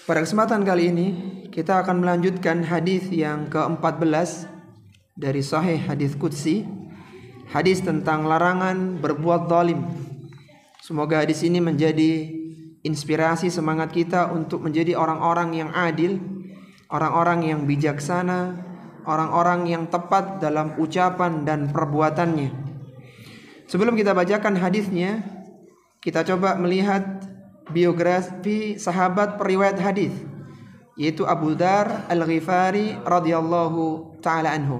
Pada kesempatan kali ini kita akan melanjutkan hadis yang ke-14 dari Sahih Hadis Qudsi, hadis tentang larangan berbuat zalim. Semoga hadis ini menjadi inspirasi semangat kita untuk menjadi orang-orang yang adil, orang-orang yang bijaksana, orang-orang yang tepat dalam ucapan dan perbuatannya. Sebelum kita bacakan hadisnya, kita coba melihat biografi sahabat periwayat hadis, yaitu Abu Dzar Al-Ghifari radhiyallahu taala anhu.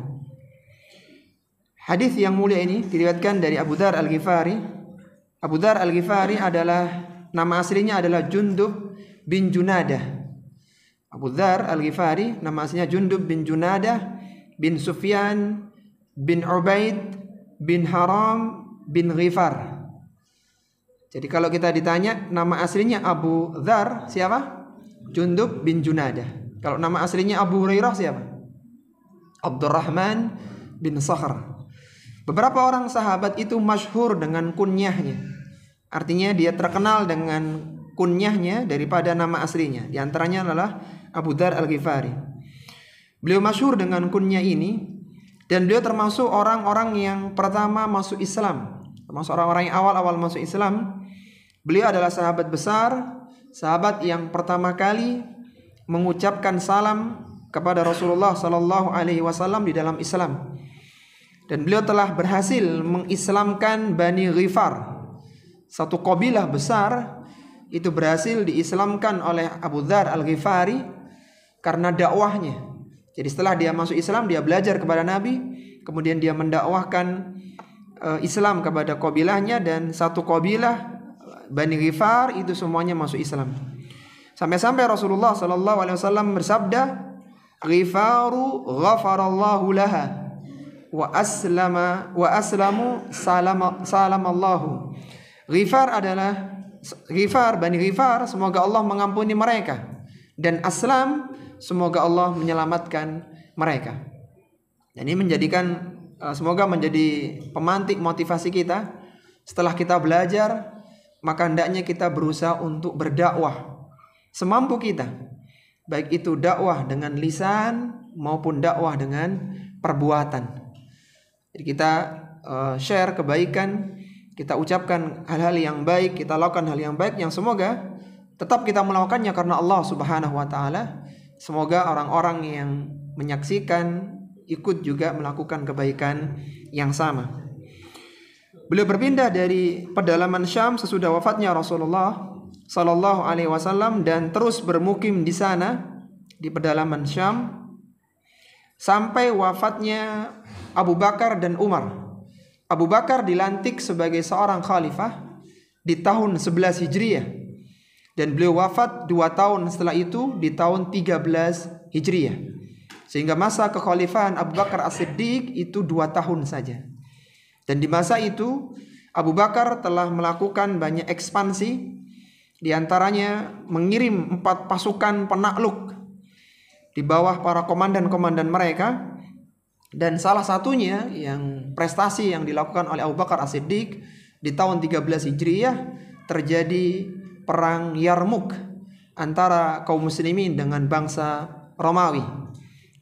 Hadis yang mulia ini diriwayatkan dari Abu Dzar Al-Ghifari. Abu Dzar Al-Ghifari adalah nama aslinya adalah Jundub bin Junadah. Abu Dzar Al-Ghifari nama aslinya Jundub bin Junadah bin Sufyan bin Ubaid bin Haram bin Ghifar. Jadi kalau kita ditanya nama aslinya Abu Dzar siapa? Jundub bin Junadah. Kalau nama aslinya Abu Hurairah siapa? Abdurrahman bin Sakhr. Beberapa orang sahabat itu masyhur dengan kunyahnya. Artinya dia terkenal dengan kunyahnya daripada nama aslinya. Di antaranya adalah Abu Dzar Al-Ghifari. Beliau masyhur dengan kunyah ini dan beliau termasuk orang-orang yang pertama masuk Islam. Termasuk orang-orang yang awal-awal masuk Islam. Beliau adalah sahabat besar, sahabat yang pertama kali mengucapkan salam kepada Rasulullah sallallahu alaihi wasallam di dalam Islam. Dan beliau telah berhasil mengislamkan Bani Ghifar. Satu kabilah besar itu berhasil diislamkan oleh Abu Dzar Al-Ghifari karena dakwahnya. Jadi setelah dia masuk Islam, dia belajar kepada Nabi, kemudian dia mendakwahkan Islam kepada kabilahnya, dan satu kabilah Bani Ghifar itu semuanya masuk Islam. Sampai-sampai Rasulullah sallallahu alaihi wasallam bersabda, "Ghifaru ghafarallahu laha wa aslamu salamallahu." Ghifar Bani Ghifar, semoga Allah mengampuni mereka, dan Aslam, semoga Allah menyelamatkan mereka. Dan ini menjadikan semoga menjadi pemantik motivasi kita. Setelah kita belajar, maka hendaknya kita berusaha untuk berdakwah semampu kita, baik itu dakwah dengan lisan maupun dakwah dengan perbuatan. Jadi kita share kebaikan, kita ucapkan hal-hal yang baik, kita lakukan hal yang baik yang semoga tetap kita melakukannya karena Allah Subhanahu wa taala. Semoga orang-orang yang menyaksikan ikut juga melakukan kebaikan yang sama. Beliau berpindah dari pedalaman Syam sesudah wafatnya Rasulullah sallallahu alaihi wasallam dan terus bermukim di sana di pedalaman Syam sampai wafatnya Abu Bakar dan Umar. Abu Bakar dilantik sebagai seorang khalifah di tahun 11 Hijriah dan beliau wafat 2 tahun setelah itu di tahun 13 Hijriah. Sehingga masa kekhalifahan Abu Bakar As-Siddiq itu 2 tahun saja. Dan di masa itu Abu Bakar telah melakukan banyak ekspansi, di antaranya mengirim 4 pasukan penakluk di bawah para komandan-komandan mereka. Dan salah satunya yang prestasi yang dilakukan oleh Abu Bakar As-Siddiq di tahun 13 Hijriah terjadi perang Yarmuk antara kaum muslimin dengan bangsa Romawi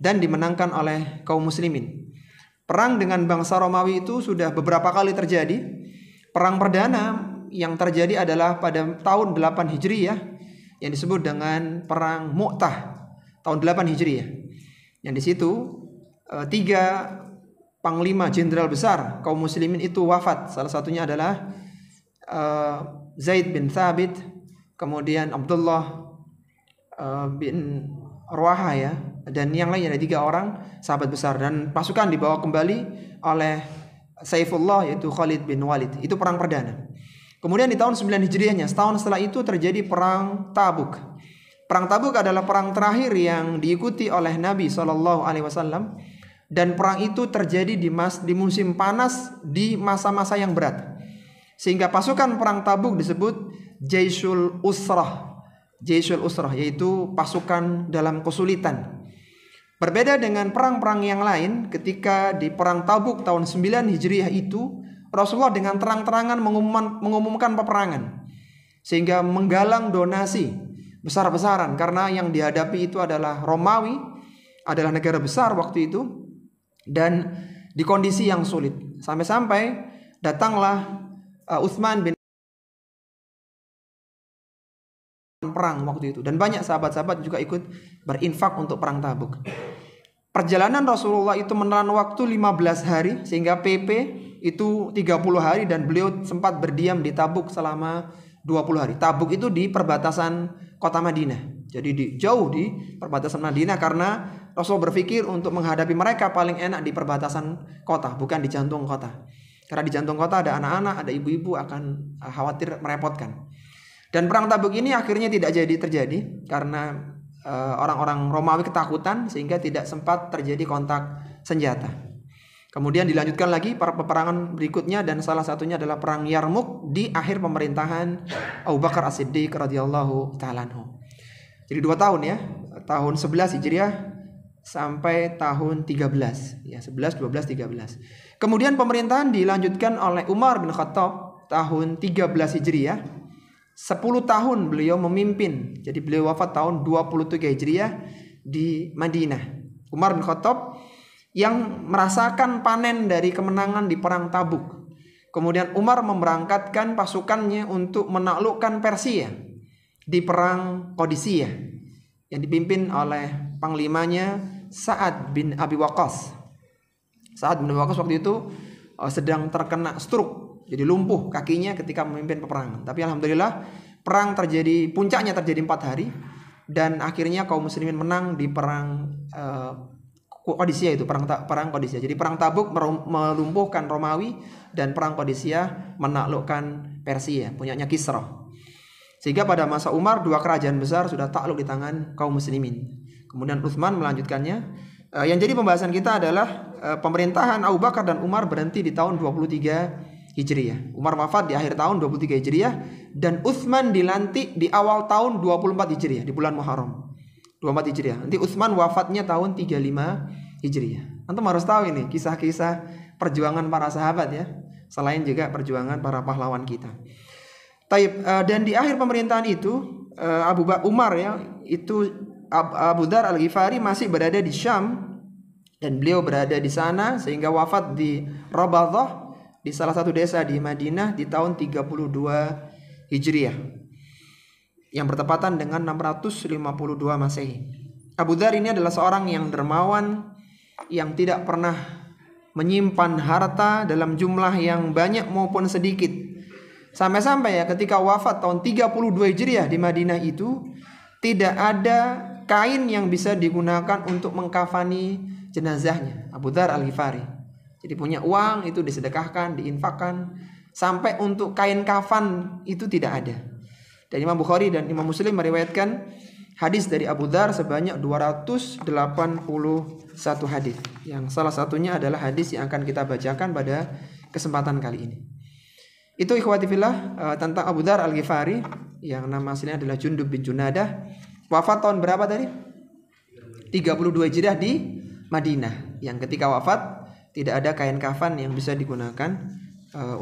dan dimenangkan oleh kaum muslimin. Perang dengan bangsa Romawi itu sudah beberapa kali terjadi. Perang perdana yang terjadi adalah pada tahun 8 Hijriah yang disebut dengan Perang Mu'tah tahun 8 Hijriah. Yang di situ 3 panglima jenderal besar kaum muslimin itu wafat. Salah satunya adalah Zaid bin Thabit, kemudian Abdullah bin Rawaha ya, dan yang lain ada 3 orang sahabat besar, dan pasukan dibawa kembali oleh Saifullah yaitu Khalid bin Walid. Itu perang perdana. Kemudian di tahun 9 Hijriahnya, setahun setelah itu terjadi perang Tabuk. Perang Tabuk adalah perang terakhir yang diikuti oleh Nabi SAW, dan perang itu terjadi di musim panas di masa-masa yang berat. Sehingga pasukan perang Tabuk disebut Jaisul Usrah. Jaisul Usrah yaitu pasukan dalam kesulitan. Berbeda dengan perang-perang yang lain, ketika di perang Tabuk tahun 9 Hijriah itu Rasulullah dengan terang-terangan mengumumkan peperangan, sehingga menggalang donasi besar-besaran karena yang dihadapi itu adalah Romawi, adalah negara besar waktu itu, dan di kondisi yang sulit. Sampai-sampai datanglah Utsman bin perang waktu itu, dan banyak sahabat-sahabat juga ikut berinfak untuk perang Tabuk. Perjalanan Rasulullah itu menelan waktu 15 hari sehingga PP itu 30 hari, dan beliau sempat berdiam di Tabuk selama 20 hari. Tabuk itu di perbatasan kota Madinah. Jadi jauh di perbatasan Madinah, karena Rasul berpikir untuk menghadapi mereka paling enak di perbatasan kota, bukan di jantung kota. Karena di jantung kota ada anak-anak, ada ibu-ibu, akan khawatir merepotkan. Dan perang Tabuk ini akhirnya tidak jadi terjadi karena orang-orang Romawi ketakutan, sehingga tidak sempat terjadi kontak senjata. Kemudian dilanjutkan lagi para peperangan berikutnya, dan salah satunya adalah perang Yarmuk di akhir pemerintahan Abu Bakar As-Siddiq radhiyallahu ta'ala anhu. Jadi 2 tahun ya, tahun 11 Hijriah sampai tahun 13 ya, 11, 12, 13. Kemudian pemerintahan dilanjutkan oleh Umar bin Khattab tahun 13 Hijriah. 10 tahun beliau memimpin. Jadi beliau wafat tahun 23 Hijriah di Madinah. Umar bin Khattab yang merasakan panen dari kemenangan di perang Tabuk. Kemudian Umar memberangkatkan pasukannya untuk menaklukkan Persia di perang Qadisiyah yang dipimpin oleh panglimanya Sa'ad bin Abi Waqqas. Sa'ad bin Abi Waqqas waktu itu sedang terkena stroke. Jadi lumpuh kakinya ketika memimpin peperangan. Tapi alhamdulillah perang terjadi, puncaknya terjadi 4 hari, dan akhirnya kaum muslimin menang di perang Qadisiyah itu, perang Qadisiyah. Jadi perang Tabuk melumpuhkan Romawi, dan perang Qadisiyah menaklukkan Persia, punyanya Kisra. Sehingga pada masa Umar 2 kerajaan besar sudah takluk di tangan kaum muslimin. Kemudian Utsman melanjutkannya. Yang jadi pembahasan kita adalah pemerintahan Abu Bakar dan Umar berhenti di tahun 23 Hijriah. Umar wafat di akhir tahun 23 Hijriah, dan Utsman dilantik di awal tahun 24 Hijriah, di bulan Muharram 24 Hijriah. Nanti Utsman wafatnya tahun 35 Hijriah. Antum harus tahu ini kisah-kisah perjuangan para sahabat ya, selain juga perjuangan para pahlawan kita. Dan di akhir pemerintahan itu Umar ya, itu Abu Dzar Al-Ghifari masih berada di Syam, dan beliau berada di sana sehingga wafat di Rabadhah, di salah satu desa di Madinah di tahun 32 Hijriah yang bertepatan dengan 652 Masehi. Abu Dzar ini adalah seorang yang dermawan, yang tidak pernah menyimpan harta dalam jumlah yang banyak maupun sedikit. Sampai-sampai ya ketika wafat tahun 32 Hijriah di Madinah itu, tidak ada kain yang bisa digunakan untuk mengkafani jenazahnya, Abu Dzar Al-Ghifari. Jadi punya uang itu disedekahkan, diinfakkan, sampai untuk kain kafan itu tidak ada. Dan Imam Bukhari dan Imam Muslim meriwayatkan hadis dari Abu Dzar sebanyak 281 hadis. Yang salah satunya adalah hadis yang akan kita bacakan pada kesempatan kali ini. Itu ikhwati fillah tentang Abu Dzar Al-Ghifari yang nama aslinya adalah Jundub bin Junadah. Wafat tahun berapa tadi? 32 Hijriah di Madinah. Yang ketika wafat tidak ada kain kafan yang bisa digunakan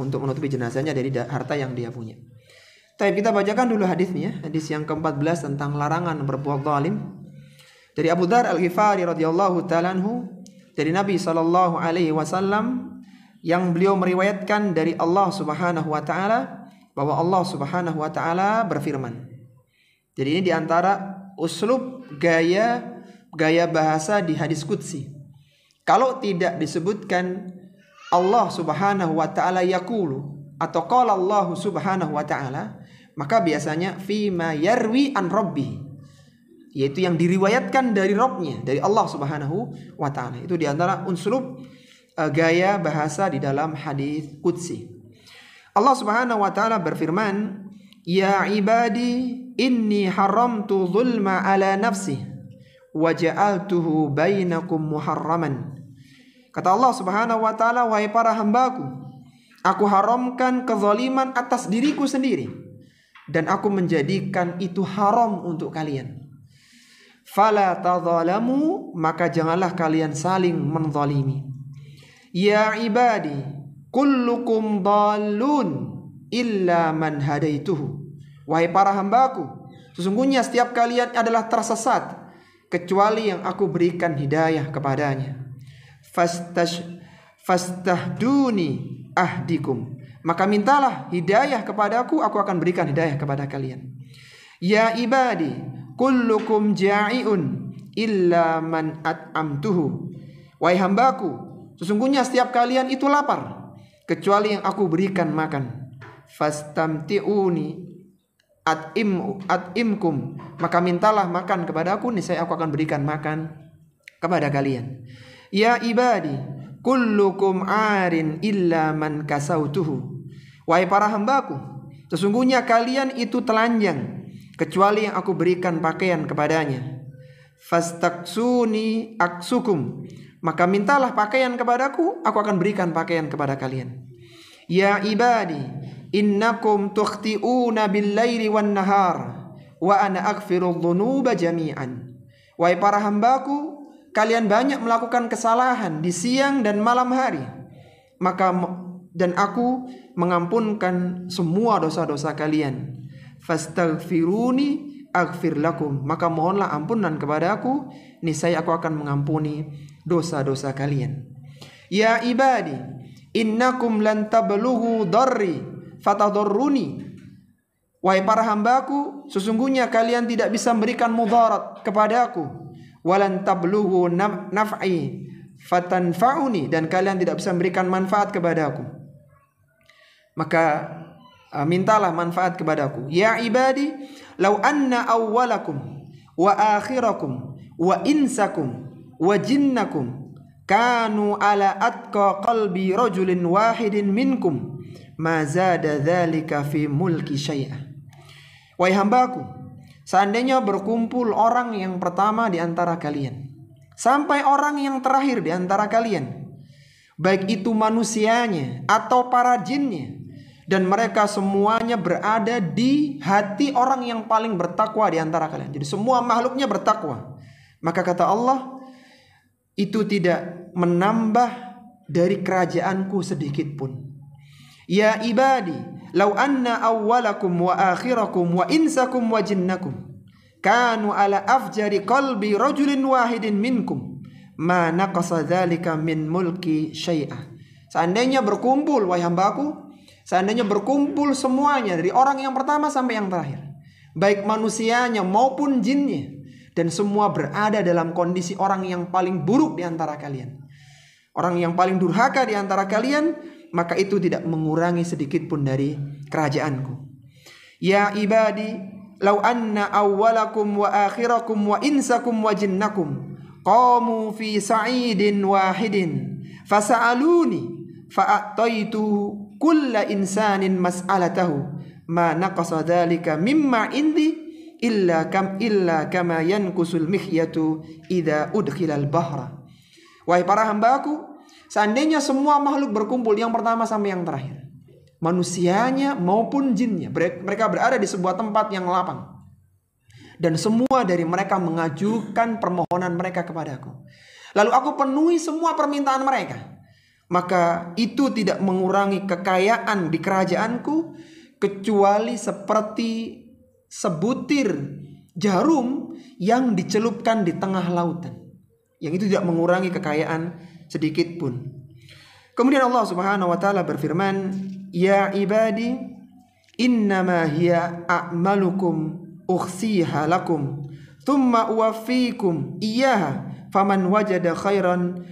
untuk menutupi jenazahnya dari harta yang dia punya. Tapi kita bacakan dulu hadisnya, hadis yang ke-14 tentang larangan berbuat zalim. Dari Abu Dzar Al-Ghifari radhiyallahu ta'ala anhu, dari Nabi sallallahu alaihi wasallam, yang beliau meriwayatkan dari Allah Subhanahu wa taala bahwa Allah Subhanahu wa taala berfirman. Jadi ini diantara uslub gaya bahasa di hadis qudsi. Kalau tidak disebutkan Allah Subhanahu wa taala yaqulu atau qala Allah Subhanahu wa taala, maka biasanya fima yarwi an rabbi, yaitu yang diriwayatkan dari Rabbnya, dari Allah Subhanahu wa taala. Itu diantara uslub gaya bahasa di dalam hadis qudsi. Allah Subhanahu wa taala berfirman, ya ibadi inni haramtu zulma ala nafsi wa ja'altuhu bainakum muharraman. Kata Allah Subhanahu wa taala, wahai para hambaku, aku haramkan kezaliman atas diriku sendiri, dan aku menjadikan itu haram untuk kalian. Fala tadzalamu, maka janganlah kalian saling menzalimi. Ya ibadi, kullukum dhalun illa man hadaituhu. Wahai para hambaku, Sesungguhnya setiap kalian adalah tersesat kecuali yang aku berikan hidayah kepadanya. Fastahduni ahdikum, maka mintalah hidayah kepadaku, aku akan berikan hidayah kepada kalian. Ya ibadi, kullukum ja'iun illa man at'amtuhu. Wahai hambaku, sesungguhnya setiap kalian itu lapar kecuali yang aku berikan makan. Fastamti'uni at'imkum, maka mintalah makan kepadaku, niscaya aku akan berikan makan kepada kalian. Ya ibadi, kullukum arin illa man kasautuhu. Wahai para hambaku, sesungguhnya kalian itu telanjang kecuali yang aku berikan pakaian kepadanya. Fastaksuni aksukum, maka mintalah pakaian kepadaku, aku akan berikan pakaian kepada kalian. Ya ibadi, innakum tukhti'una bil-laili wan-nahar wa ana aghfiru dzunuba jami'an. Wahai para hambaku, kalian banyak melakukan kesalahan di siang dan malam hari, dan aku mengampunkan semua dosa-dosa kalian. Fastaghfiruni aghfir lakum, maka mohonlah ampunan kepada aku, niscaya aku akan mengampuni dosa-dosa kalian. Ya ibadi, innakum lan tablughu darri fatadurruni. Wahai para hambaku, sesungguhnya kalian tidak bisa memberikan mudarat kepadaku. Walan tablughu naf'i fatanfa'uni, dan kalian tidak bisa memberikan manfaat kepadaku, maka mintalah manfaat kepadaku. Ya ibadi, law anna awwalakum wa akhirakum wa insakum wa jinnakum kanu ala atqa qalbi rajulin wahidin minkum ma zada dzalika fi mulki syai'a. Wahai hambaku, seandainya berkumpul orang yang pertama di antara kalian sampai orang yang terakhir di antara kalian, baik itu manusianya atau para jinnya, dan mereka semuanya berada di hati orang yang paling bertakwa di antara kalian, jadi semua makhluknya bertakwa, maka kata Allah, itu tidak menambah dari kerajaanku sedikit pun. Ya ibadi, law anna awwalakum wa akhirakum wa insakum wa jinnakum kanu ala afjari qalbi rajulin wahidin minkum ma naqasa dzalika min mulki syai'a. Seandainya berkumpul, wahai hambaku, seandainya berkumpul semuanya dari orang yang pertama sampai yang terakhir, baik manusianya maupun jinnya, dan semua berada dalam kondisi orang yang paling buruk di antara kalian, orang yang paling durhaka di antara kalian, maka itu tidak mengurangi sedikit pun dari kerajaanku. Ya ibadi, law anna awwalakum wa akhirakum wa insakum wa jinnakum qamu fi sa'idin wahidin fasa'aluni fa'ataitu kulla insanin mas'alatahu ma naqasa dzalika mimma indi illa kama yankusul mihyatu idza udkhilal bahra. Wahai para hambaku, seandainya semua makhluk berkumpul yang pertama sampai yang terakhir, manusianya maupun jinnya, mereka berada di sebuah tempat yang lapang, dan semua dari mereka mengajukan permohonan mereka kepadaku, lalu aku penuhi semua permintaan mereka, maka itu tidak mengurangi kekayaan di kerajaanku kecuali seperti sebutir jarum yang dicelupkan di tengah lautan, yang itu tidak mengurangi kekayaan sedikit pun. Kemudian Allah Subhanahu wa taala berfirman, ya ibadi, innama hiya a'malukum ukhsiha lakum thumma uwaffikum iyyaha faman wajada khairan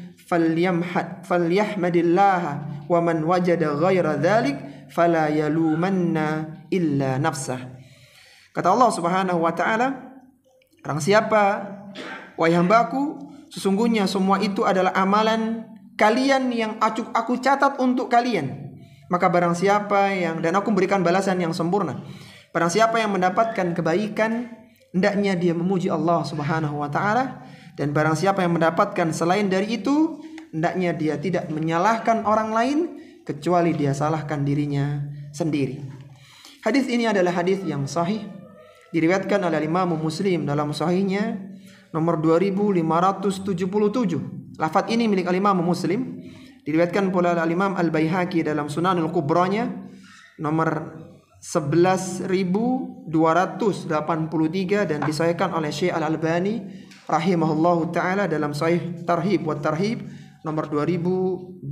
falyahmadillaha wa man wajada ghaira dzalik fala yalumanna illa nafsah. Kata Allah Subhanahu wa taala, barang siapa, wahai hambaku, sesungguhnya semua itu adalah amalan kalian yang aku catat untuk kalian. Maka barang siapa yang, dan aku berikan balasan yang sempurna, barang siapa yang mendapatkan kebaikan, hendaknya dia memuji Allah Subhanahu wa taala, dan barang siapa yang mendapatkan selain dari itu, hendaknya dia tidak menyalahkan orang lain kecuali dia salahkan dirinya sendiri. Hadis ini adalah hadis yang sahih, diriwayatkan oleh Imam Muslim dalam sahihnya nomor 2577. Lafaz ini milik Imam Muslim, diriwayatkan pula oleh Imam Al-Baihaqi dalam Sunanul Kubranya nomor 11.283 dan disahihkan oleh Syekh Al-Albani rahimahullahu taala dalam Sahih Tarhib wa Tarhib nomor 2214.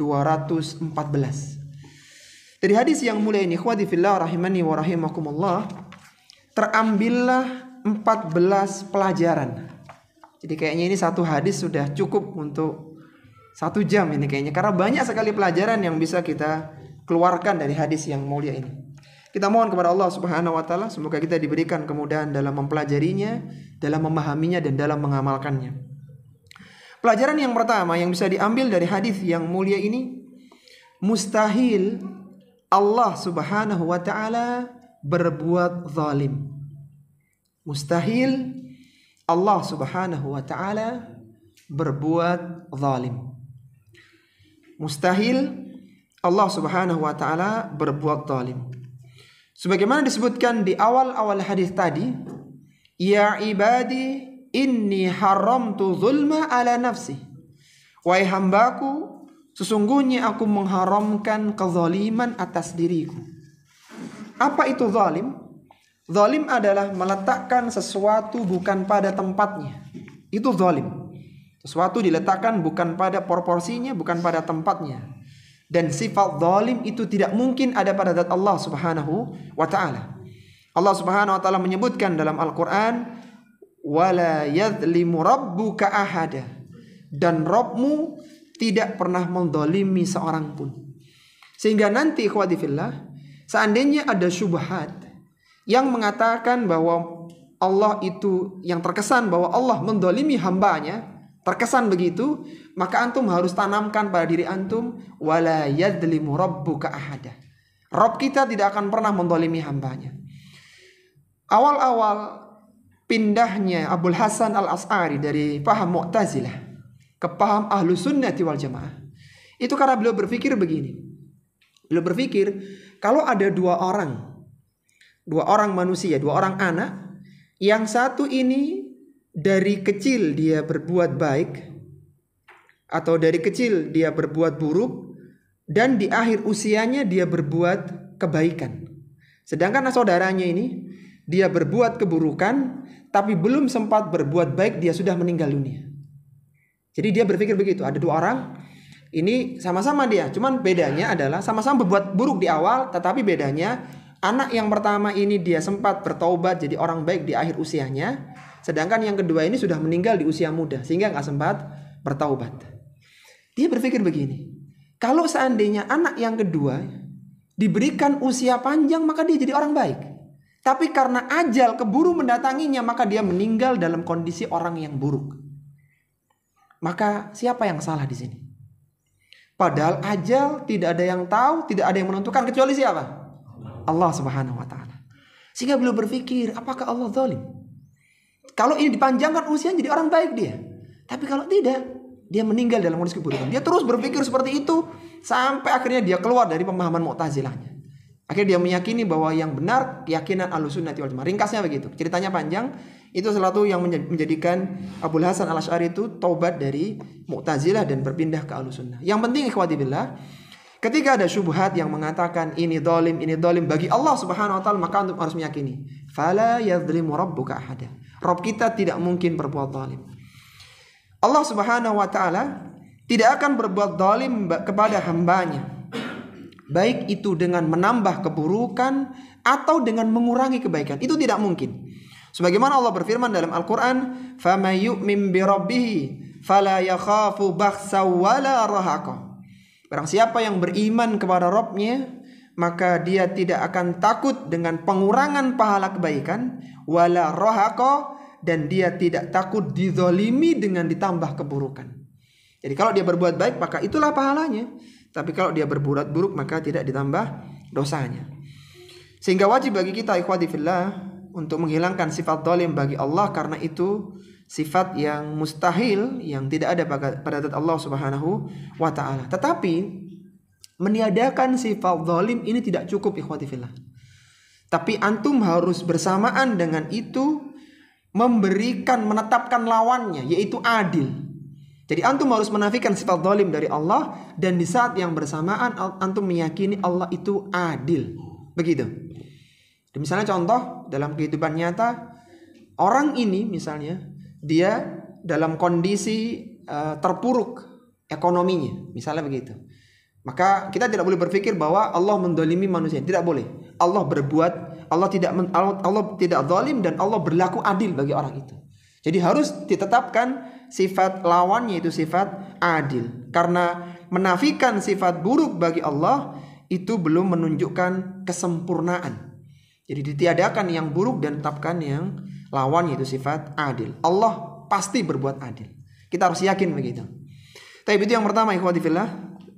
Dari hadis yang mulia ini, ikhwati fillah rahimani wa rahimakumullah, terambillah 14 pelajaran. Jadi kayaknya ini satu hadis sudah cukup untuk 1 jam ini kayaknya, karena banyak sekali pelajaran yang bisa kita keluarkan dari hadis yang mulia ini. Kita mohon kepada Allah Subhanahu wa taala semoga kita diberikan kemudahan dalam mempelajarinya, dalam memahaminya dan dalam mengamalkannya. Pelajaran yang pertama yang bisa diambil dari hadis yang mulia ini, mustahil Allah Subhanahu wa taala berbuat zalim. Mustahil Allah Subhanahu wa taala berbuat zalim. Mustahil Allah Subhanahu wa taala berbuat zalim. Sebagaimana disebutkan di awal-awal hadis tadi, ya ibadi inni haramtu zulma ala nafsi. Wahai hambaku, sesungguhnya aku mengharamkan kezaliman atas diriku. Apa itu zalim? Zalim adalah meletakkan sesuatu bukan pada tempatnya. Itu zalim. Sesuatu diletakkan bukan pada proporsinya, bukan pada tempatnya. Dan sifat zalim itu tidak mungkin ada pada zat Allah Subhanahu wa taala. Allah Subhanahu wa taala menyebutkan dalam Al-Qur'an, wala yadhlimu rabbuka ahada. Dan Rabbmu tidak pernah menzalimi seorang pun. Sehingga nanti ikhwati fillah, seandainya ada syubhat yang mengatakan bahwa Allah itu, yang terkesan bahwa Allah menzalimi hambanya, terkesan begitu, maka antum harus tanamkan pada diri antum, wala yadhlimu rabbuka ahada. Rabb kita tidak akan pernah menzalimi hambanya. Awal-awal pindahnya Abul Hasan Al-Asy'ari dari paham Mu'tazilah ke paham Ahlus Sunnati wal Jamaah, itu karena beliau berpikir begini. Beliau berpikir, kalau ada dua orang manusia, 2 orang anak, yang satu ini dari kecil dia berbuat baik, atau dari kecil dia berbuat buruk, dan di akhir usianya dia berbuat kebaikan. Sedangkan saudaranya ini, dia berbuat keburukan, tapi belum sempat berbuat baik, dia sudah meninggal dunia. Jadi dia berpikir begitu, ada 2 orang, ini sama-sama dia, cuman bedanya adalah sama-sama berbuat buruk di awal, tetapi bedanya anak yang pertama ini dia sempat bertaubat jadi orang baik di akhir usianya, sedangkan yang kedua ini sudah meninggal di usia muda sehingga gak sempat bertaubat. Dia berpikir begini, kalau seandainya anak yang kedua diberikan usia panjang maka dia jadi orang baik, tapi karena ajal keburu mendatanginya maka dia meninggal dalam kondisi orang yang buruk. Maka siapa yang salah di sini? Padahal ajal tidak ada yang tahu, tidak ada yang menentukan kecuali siapa? Allah Subhanahu wa taala. Sehingga beliau berpikir, apakah Allah zalim? Kalau ini dipanjangkan usia jadi orang baik dia. Tapi kalau tidak, dia meninggal dalam kondisi keburukan. Dia terus berpikir seperti itu sampai akhirnya dia keluar dari pemahaman Mu'tazilahnya. Akhirnya dia meyakini bahwa yang benar keyakinan Ahlussunnati wal Jamaah. Ringkasnya begitu. Ceritanya panjang. Itu salah satu yang menjadikan Abul Hasan Al-Asy'ari itu taubat dari Mu'tazilah dan berpindah ke Ahlussunnah. Yang penting ikhwati billah, ketika ada syubhat yang mengatakan ini zalim bagi Allah Subhanahu wa taala, maka antum harus meyakini, fala yadhlimu rabbuka ahada. Rabb kita tidak mungkin berbuat zalim. Allah Subhanahu wa taala tidak akan berbuat zalim kepada hambanya, baik itu dengan menambah keburukan atau dengan mengurangi kebaikan. Itu tidak mungkin. Sebagaimana Allah berfirman dalam Al-Quran, فَمَنْ يُؤْمِنْ بِرَبِّهِ فَلَا يَخَافُ بَخْسًا وَلَا رَهَقًا. Barang siapa yang beriman kepada Rabb-nya, maka dia tidak akan takut dengan pengurangan pahala kebaikan, wala rahaqa, dan dia tidak takut dizalimi dengan ditambah keburukan. Jadi kalau dia berbuat baik maka itulah pahalanya, tapi kalau dia berbuat buruk maka tidak ditambah dosanya. Sehingga wajib bagi kita ikhwati fillah untuk menghilangkan sifat zalim bagi Allah, karena itu sifat yang mustahil, yang tidak ada pada zat Allah Subhanahu wa taala. Tetapi meniadakan sifat zalim ini tidak cukup ikhwati fillah. Tapi antum harus bersamaan dengan itu menetapkan lawannya, yaitu adil. Jadi antum harus menafikan sifat zalim dari Allah, dan di saat yang bersamaan antum meyakini Allah itu adil. Begitu. Misalnya contoh dalam kehidupan nyata, orang ini misalnya dia dalam kondisi terpuruk ekonominya, misalnya begitu. Maka kita tidak boleh berpikir bahwa Allah mendolimi manusia, tidak boleh. Allah tidak zalim dan Allah berlaku adil bagi orang itu. Jadi harus ditetapkan sifat lawannya itu sifat adil. Karena menafikan sifat buruk bagi Allah itu belum menunjukkan kesempurnaan. Jadi ditiadakan yang buruk dan tetapkan yang lawannya itu sifat adil. Allah pasti berbuat adil. Kita harus yakin begitu. Tapi itu yang pertama, ikhwati fillah.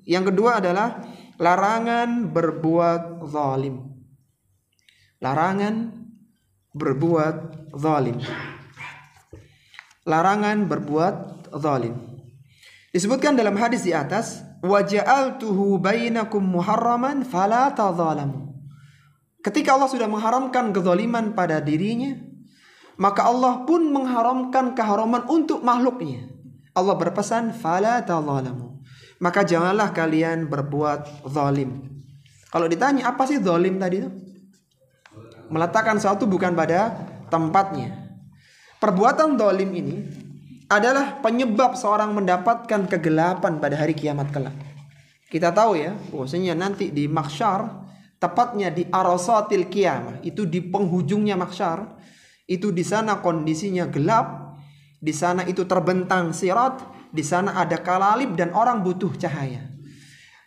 Yang kedua adalah larangan berbuat zalim. Larangan berbuat zalim. Larangan berbuat zalim. Disebutkan dalam hadis di atas, wa ja'altuhu bainakum muharraman fala tadzalamu. Ketika Allah sudah mengharamkan kezaliman pada dirinya, maka Allah pun mengharamkan keharaman untuk makhluknya. Allah berpesan fala tadzalamu. Maka janganlah kalian berbuat zalim. Kalau ditanya apa sih zalim tadi itu? Meletakkan sesuatu bukan pada tempatnya. Perbuatan zalim ini adalah penyebab seorang mendapatkan kegelapan pada hari kiamat kelak. Kita tahu ya, bahwasanya nanti di mahsyar, tepatnya di arasatil qiyamah, itu di penghujungnya mahsyar, itu di sana kondisinya gelap, di sana itu terbentang sirat, di sana ada kalalib dan orang butuh cahaya.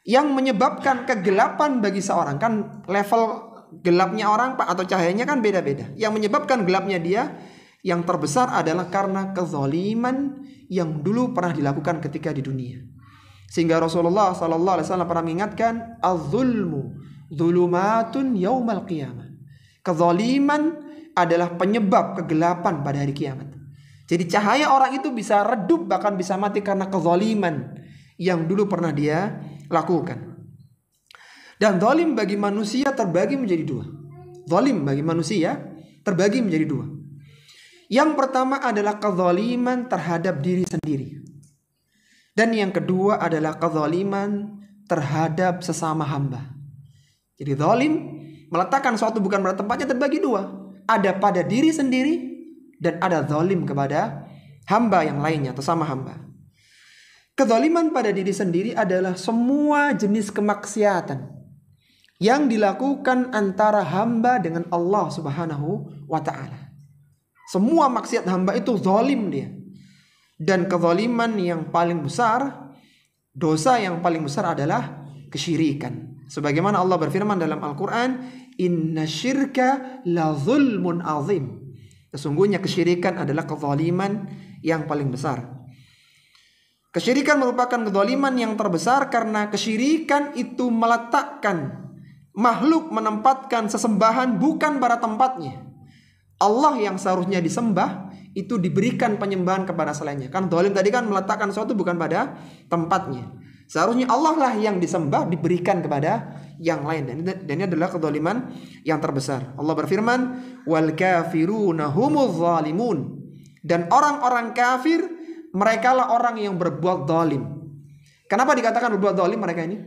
Yang menyebabkan kegelapan bagi seorang, kan level gelapnya orang atau cahayanya kan beda-beda. Yang menyebabkan gelapnya dia yang terbesar adalah karena kezaliman yang dulu pernah dilakukan ketika di dunia. Sehingga Rasulullah SAW pernah mengingatkan, az-zulmu zulumatun yaumal qiyamah. Kezaliman adalah penyebab kegelapan pada hari kiamat. Jadi cahaya orang itu bisa redup, bahkan bisa mati karena kezaliman yang dulu pernah dia lakukan. Dan zalim bagi manusia terbagi menjadi dua. Zalim bagi manusia terbagi menjadi dua. Yang pertama adalah kezaliman terhadap diri sendiri. Dan yang kedua adalah kezaliman terhadap sesama hamba. Jadi zalim meletakkan suatu bukan pada tempatnya terbagi dua. Ada pada diri sendiri dan ada zalim kepada hamba yang lainnya atau sama hamba. Kezaliman pada diri sendiri adalah semua jenis kemaksiatan yang dilakukan antara hamba dengan Allah Subhanahu wa ta'ala. Semua maksiat hamba itu zalim dia. Dan kezaliman yang paling besar, dosa yang paling besar adalah kesyirikan. Sebagaimana Allah berfirman dalam Al-Quran, inna syirka la zulmun azim. Sesungguhnya kesyirikan adalah kezaliman yang paling besar. Kesyirikan merupakan kezaliman yang terbesar karena kesyirikan itu meletakkan makhluk menempatkan sesembahan bukan pada tempatnya. Allah yang seharusnya disembah itu diberikan penyembahan kepada selainnya. Kan zalim tadi kan meletakkan sesuatu bukan pada tempatnya. Seharusnya Allah lah yang disembah diberikan kepada yang lain. Dan ini adalah kezaliman yang terbesar. Allah berfirman, wal kafiruna humuz zalimun. Dan orang-orang kafir, mereka lah orang yang berbuat zalim. Kenapa dikatakan berbuat zalim mereka ini?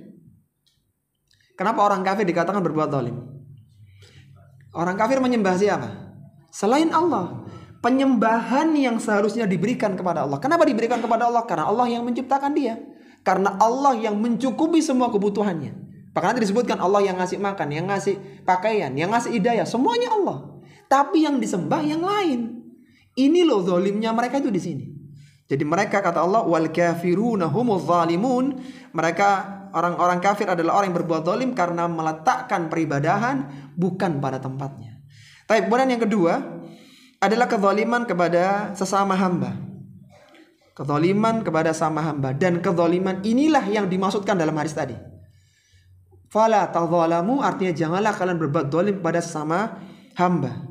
Kenapa orang kafir dikatakan berbuat zalim? Orang kafir menyembah siapa? Selain Allah. Penyembahan yang seharusnya diberikan kepada Allah. Kenapa diberikan kepada Allah? Karena Allah yang menciptakan dia. Karena Allah yang mencukupi semua kebutuhannya. Bahkan nanti disebutkan Allah yang ngasih makan, yang ngasih pakaian, yang ngasih hidayah. Semuanya Allah. Tapi yang disembah yang lain. Ini loh zalimnya mereka itu di sini. Jadi mereka kata Allah, wal kafiruna humuz zalimun. Mereka orang-orang kafir adalah orang yang berbuat zalim karena meletakkan peribadahan bukan pada tempatnya. Tapi kemudian yang kedua adalah kezaliman kepada sesama hamba. Kezaliman kepada sama hamba. Dan kezaliman inilah yang dimaksudkan dalam hadis tadi. Fala tadzalamu artinya janganlah kalian berbuat zalim pada sesama hamba.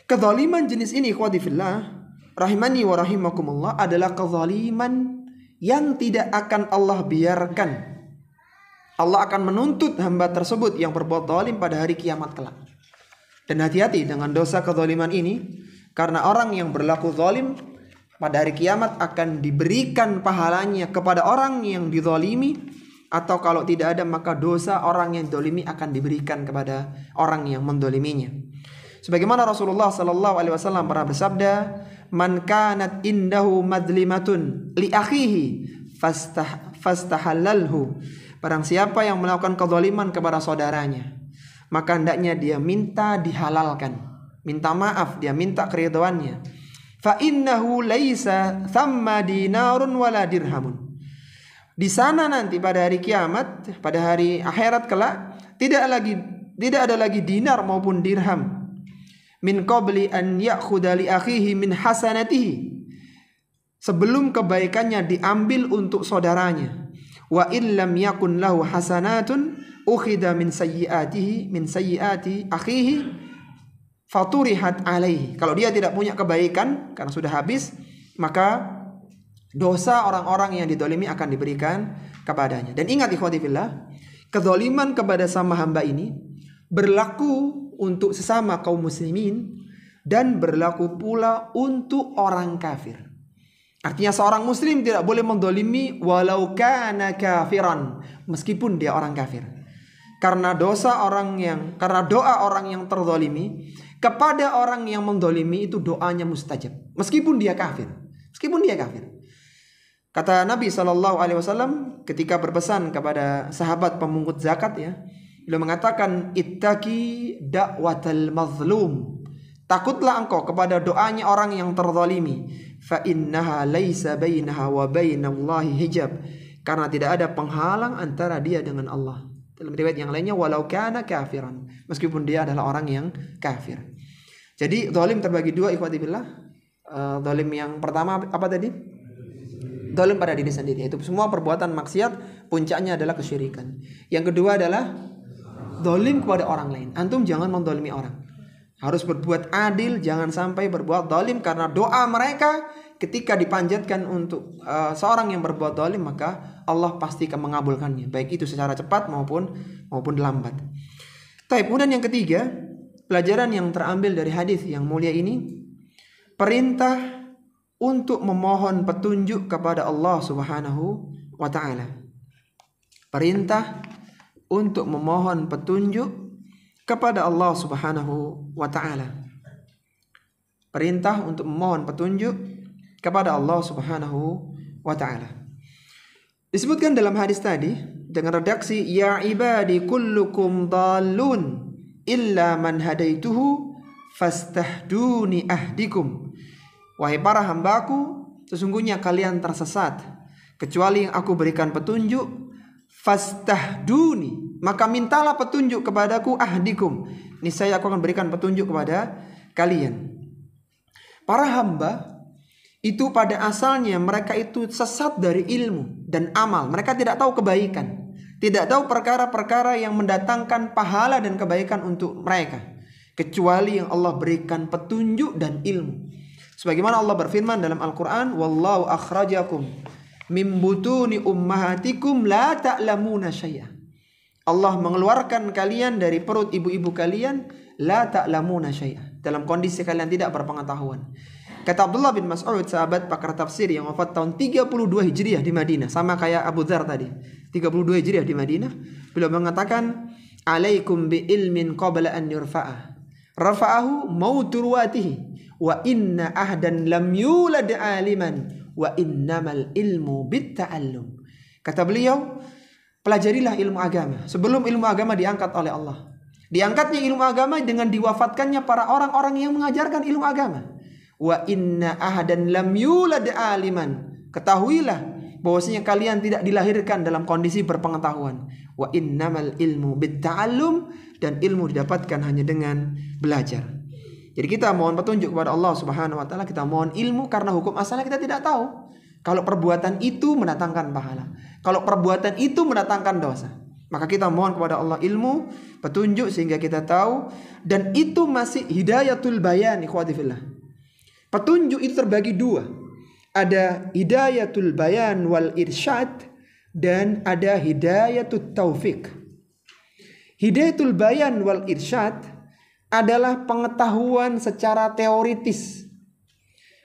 Kezaliman jenis ini ikhwati fillah rahimani wa rahimakumullah adalah kezaliman yang tidak akan Allah biarkan. Allah akan menuntut hamba tersebut yang berbuat zalim pada hari kiamat kelak. Dan hati-hati dengan dosa kezaliman ini, karena orang yang berlaku zalim pada hari kiamat akan diberikan pahalanya kepada orang yang dizalimi atau kalau tidak ada maka dosa orang yang dolimi akan diberikan kepada orang yang mendoliminya. Sebagaimana Rasulullah Sallallahu Alaihi Wasallam pernah bersabda, "Man kanat indahu madlimatun li akhihi fastahalalhu." Barang siapa yang melakukan kezaliman kepada saudaranya, maka hendaknya dia minta dihalalkan, minta maaf, dia minta keridhaannya. Fa innahu laisa thamma dinarun wala dirhamun. Di sana nanti pada hari kiamat, pada hari akhirat kelak, tidak ada lagi dinar maupun dirham. Min qabli an ya'khudha li akhihi min hasanatihi. Sebelum kebaikannya diambil untuk saudaranya. Wa illam yakun lahu hasanatun ukhidha min sayyiati akhihi faturihat alaihi. Kalau dia tidak punya kebaikan karena sudah habis, maka dosa orang-orang yang didolimi akan diberikan kepadanya. Dan ingat ikhwati fillah, kezaliman kepada sama hamba ini berlaku untuk sesama kaum muslimin dan berlaku pula untuk orang kafir. Artinya seorang muslim tidak boleh mendolimi walau kana kafiran, meskipun dia orang kafir. Karena doa orang yang terzalimi kepada orang yang mendolimi itu doanya mustajab, meskipun dia kafir. Kata Nabi SAW ketika berpesan kepada sahabat pemungut zakat, ya, beliau mengatakan, ittaqi da'watal mazlum. Takutlah engkau kepada doanya orang yang terzalimi. Fa innaha laisa bainaha wa bainallahi hijab. Karena tidak ada penghalang antara dia dengan Allah. Dalam riwayat yang lainnya, walau kana kafiran, meskipun dia adalah orang yang kafir. Jadi zalim terbagi dua ikhwati billah. Zalim yang pertama apa tadi? Zalim pada diri sendiri, yaitu semua perbuatan maksiat puncaknya adalah kesyirikan. Yang kedua adalah zalim kepada orang lain. Antum jangan menzalimi orang. Harus berbuat adil, jangan sampai berbuat zalim, karena doa mereka ketika dipanjatkan untuk seorang yang berbuat zalim, maka Allah pasti akan mengabulkannya, baik itu secara cepat maupun lambat. Kemudian yang ketiga, pelajaran yang terambil dari hadis yang mulia ini, perintah untuk memohon petunjuk kepada Allah Subhanahu wa taala. Perintah untuk memohon petunjuk kepada Allah Subhanahu wa taala. Perintah untuk memohon petunjuk kepada Allah Subhanahu wa taala. Disebutkan dalam hadis tadi dengan redaksi, ya ibadi kullukum dhalun illa man hadaituhu fastahduni ahdikum. Wahai para hambaku, sesungguhnya kalian tersesat kecuali yang aku berikan petunjuk. Fastahduni, maka mintalah petunjuk kepadaku, ahdikum, niscaya aku akan berikan petunjuk kepada kalian. Para hamba itu pada asalnya mereka itu sesat dari ilmu dan amal. Mereka tidak tahu kebaikan, tidak tahu perkara-perkara yang mendatangkan pahala dan kebaikan untuk mereka, kecuali yang Allah berikan petunjuk dan ilmu. Sebagaimana Allah berfirman dalam Al-Quran, wallahu akhrajakum min butuni ummahatikum la ta'lamuna syai'a. Allah mengeluarkan kalian dari perut ibu-ibu kalian, la ta'lamuna syai'a, dalam kondisi kalian tidak berpengetahuan. Kata Abdullah bin Mas'ud, sahabat pakar tafsir yang wafat tahun 32 Hijriah di Madinah, sama kayak Abu Dzar tadi, 32 Hijriah di Madinah. Beliau mengatakan, alaikum bi ilmin qabla an yurfa'ah, rafa'ahu mautu ruwatihi, wa inna ahdan lam yulad aliman, wa innamal ilmu bitta'allum. Kata beliau, pelajarilah ilmu agama sebelum ilmu agama diangkat oleh Allah. Diangkatnya ilmu agama dengan diwafatkannya para orang-orang yang mengajarkan ilmu agama. Wa inna ahdan lam yulad aliman. Ketahuilah bahwasanya kalian tidak dilahirkan dalam kondisi berpengetahuan. Wa innamal ilmu bitta'allum, dan ilmu didapatkan hanya dengan belajar. Jadi kita mohon petunjuk kepada Allah Subhanahu wa taala, kita mohon ilmu karena hukum asalnya kita tidak tahu. Kalau perbuatan itu mendatangkan pahala, kalau perbuatan itu mendatangkan dosa, maka kita mohon kepada Allah ilmu, petunjuk sehingga kita tahu. Dan itu masih hidayatul bayan, ikhwati fillah. Petunjuk itu terbagi dua. Ada hidayatul bayan wal irsyad, dan ada hidayatul taufik. Hidayatul bayan wal irsyad adalah pengetahuan secara teoritis.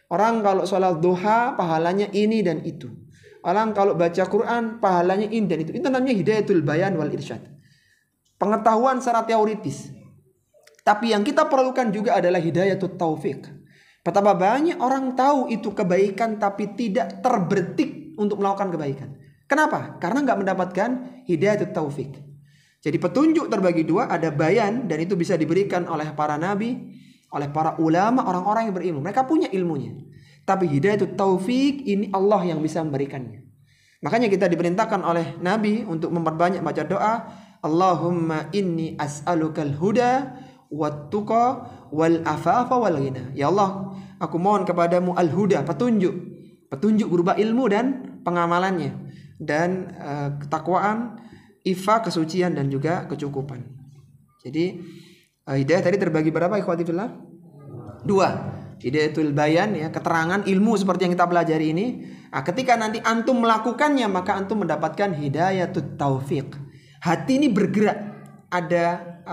Orang kalau sholat duha pahalanya ini dan itu. Orang kalau baca Quran pahalanya indah itu namanya hidayatul bayan wal irsyad. Pengetahuan secara teoritis. Tapi yang kita perlukan juga adalah hidayatul taufik. Betapa banyak orang tahu itu kebaikan tapi tidak terbetik untuk melakukan kebaikan. Kenapa? Karena nggak mendapatkan hidayatul taufik. Jadi petunjuk terbagi dua, ada bayan dan itu bisa diberikan oleh para nabi, oleh para ulama, orang-orang yang berilmu. Mereka punya ilmunya. Tapi hidayatul taufik ini Allah yang bisa memberikannya. Makanya kita diperintahkan oleh nabi untuk memperbanyak baca doa, Allahumma inni as'alukal huda wat-tuqa wal afafa wal ghina. Ya Allah, aku mohon kepadamu al-huda, petunjuk berupa ilmu dan pengamalannya, dan ketakwaan, ifa, kesucian, dan juga kecukupan. Jadi hidayah tadi terbagi berapa ikhwati fillah? Dua. Hidayatul bayan, ya, keterangan ilmu seperti yang kita pelajari ini. Nah, ketika nanti antum melakukannya, maka antum mendapatkan hidayatul taufik. Hati ini bergerak, ada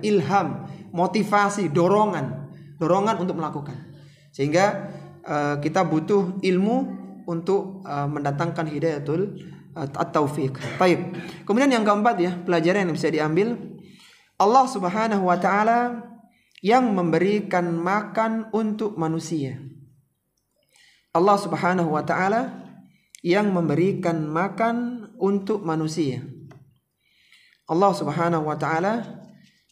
ilham, motivasi, dorongan untuk melakukan. Sehingga kita butuh ilmu untuk mendatangkan hidayatul taufik. Baik. Kemudian yang keempat, ya, pelajaran yang bisa diambil, Allah Subhanahu wa taala yang memberikan makan untuk manusia. Allah Subhanahu wa taala yang memberikan makan untuk manusia. Allah Subhanahu wa taala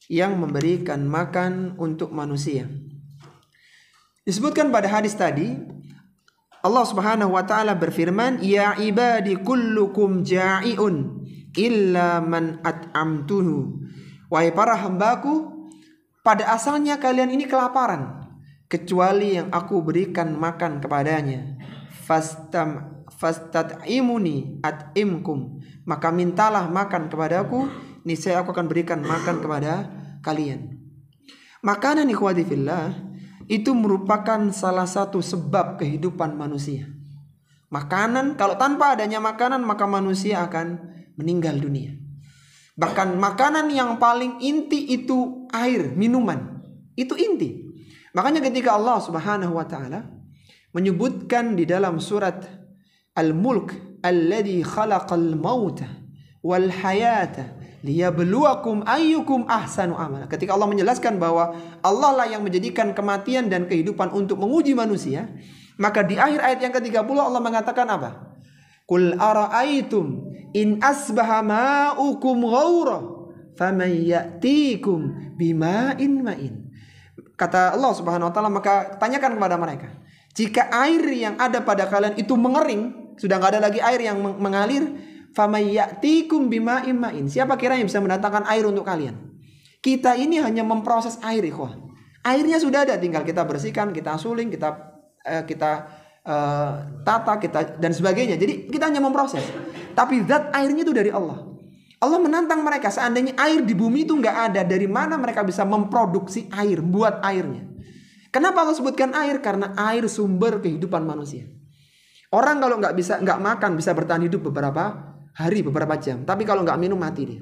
yang memberikan makan untuk manusia. Disebutkan pada hadis tadi, Allah Subhanahu wa taala berfirman, "Ya ibadi kullukum ja'iun illa man at'amtuhu." Wahai para hambaku, pada asalnya kalian ini kelaparan, kecuali yang aku berikan makan kepadanya. Fastat'imuni at'imkum. Maka mintalah makan kepadaku, niscaya aku akan berikan makan kepada kalian. Makanan ikhwati fillah itu merupakan salah satu sebab kehidupan manusia. Makanan, kalau tanpa adanya makanan maka manusia akan meninggal dunia. Bahkan makanan yang paling inti itu air, minuman. Itu inti. Makanya ketika Allah Subhanahu wa taala menyebutkan di dalam surat Al-Mulk, alladzi khalaqal mauta wal hayata liyabluwakum ayyukum ahsanu amala. Ketika Allah menjelaskan bahwa Allah lah yang menjadikan kematian dan kehidupan untuk menguji manusia, maka di akhir ayat yang ke-30 Allah mengatakan apa? Qul ara'aitum in asbaha ma'ukum ghaura faman ya'tikum bima'in ma'in. Kata Allah Subhanahu wa taala, maka tanyakan kepada mereka, jika air yang ada pada kalian itu mengering, sudah enggak ada lagi air yang mengalir, faman ya'tikum bima'in ma'in. Siapa kira yang bisa mendatangkan air untuk kalian? Kita ini hanya memproses air, ikhwah. Airnya sudah ada, tinggal kita bersihkan, kita suling, kita tata, kita dan sebagainya. Jadi kita hanya memproses. Tapi zat airnya itu dari Allah. Allah menantang mereka, seandainya air di bumi itu nggak ada, dari mana mereka bisa memproduksi air, buat airnya? Kenapa Allah sebutkan air? Karena air sumber kehidupan manusia. Orang kalau nggak makan bisa bertahan hidup beberapa hari, beberapa jam. Tapi kalau nggak minum mati dia.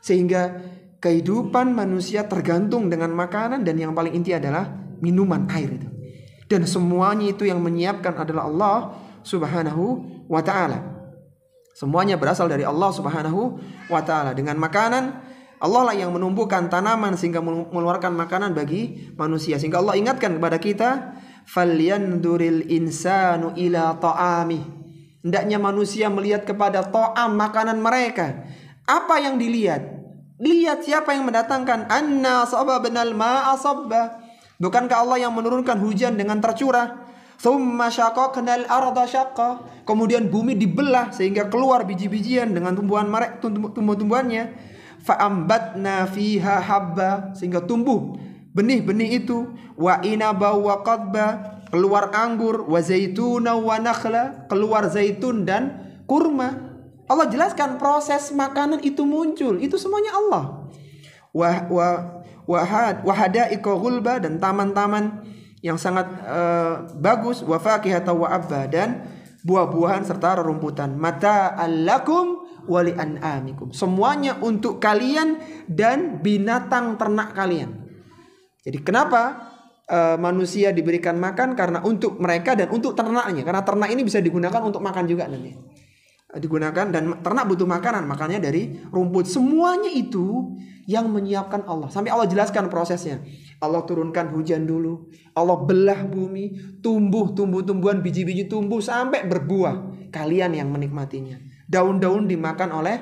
Sehingga kehidupan manusia tergantung dengan makanan, dan yang paling inti adalah minuman, air itu. Dan semuanya itu yang menyiapkan adalah Allah Subhanahu wa ta'ala. Semuanya berasal dari Allah Subhanahu wa ta'ala. Dengan makanan, Allah lah yang menumbuhkan tanaman sehingga mengeluarkan makanan bagi manusia. Sehingga Allah ingatkan kepada kita, "Falyanduril insanu ila ta'amih." Hendaknya manusia melihat kepada ta'am, makanan mereka. Apa yang dilihat? Lihat siapa yang mendatangkan. Anna sababnal ma'a sabba. Bukankah Allah yang menurunkan hujan dengan tercurah? Tsumma syaqaqnal arda syaqqa. Kemudian bumi dibelah sehingga keluar biji-bijian dengan tumbuh-tumbuhannya. Fa'ambatna fiha habba, sehingga tumbuh benih-benih itu. Wa inaba wa qadba, keluar anggur. Wa zaituna wa nakhla, keluar zaitun dan kurma. Allah jelaskan proses makanan itu muncul. Itu semuanya Allah. Wahada'iqa ghulba, dan taman-taman yang sangat bagus. Wa fakihata wa abba, dan buah-buahan serta rerumputan. Mata'al lakum wa li'an'amikum. Semuanya untuk kalian dan binatang ternak kalian. Jadi kenapa manusia diberikan makan karena untuk mereka dan untuk ternaknya. Karena ternak ini bisa digunakan untuk makan juga nanti. Digunakan dan ternak butuh makanan, makanya dari rumput. Semuanya itu yang menyiapkan Allah. Sampai Allah jelaskan prosesnya. Allah turunkan hujan dulu, Allah belah bumi, tumbuhan biji-biji tumbuh sampai berbuah. Kalian yang menikmatinya. Daun-daun dimakan oleh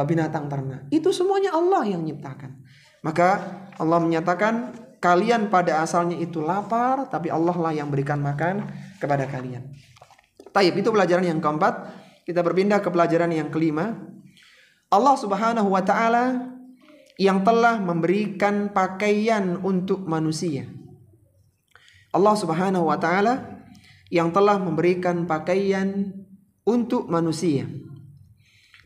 binatang ternak. Itu semuanya Allah yang menciptakan. Maka Allah menyatakan kalian pada asalnya itu lapar, tapi Allah lah yang berikan makan kepada kalian. Taib, itu pelajaran yang keempat. Kita berpindah ke pelajaran yang kelima. Allah Subhanahu wa ta'ala yang telah memberikan pakaian untuk manusia. Allah Subhanahu wa ta'ala yang telah memberikan pakaian untuk manusia.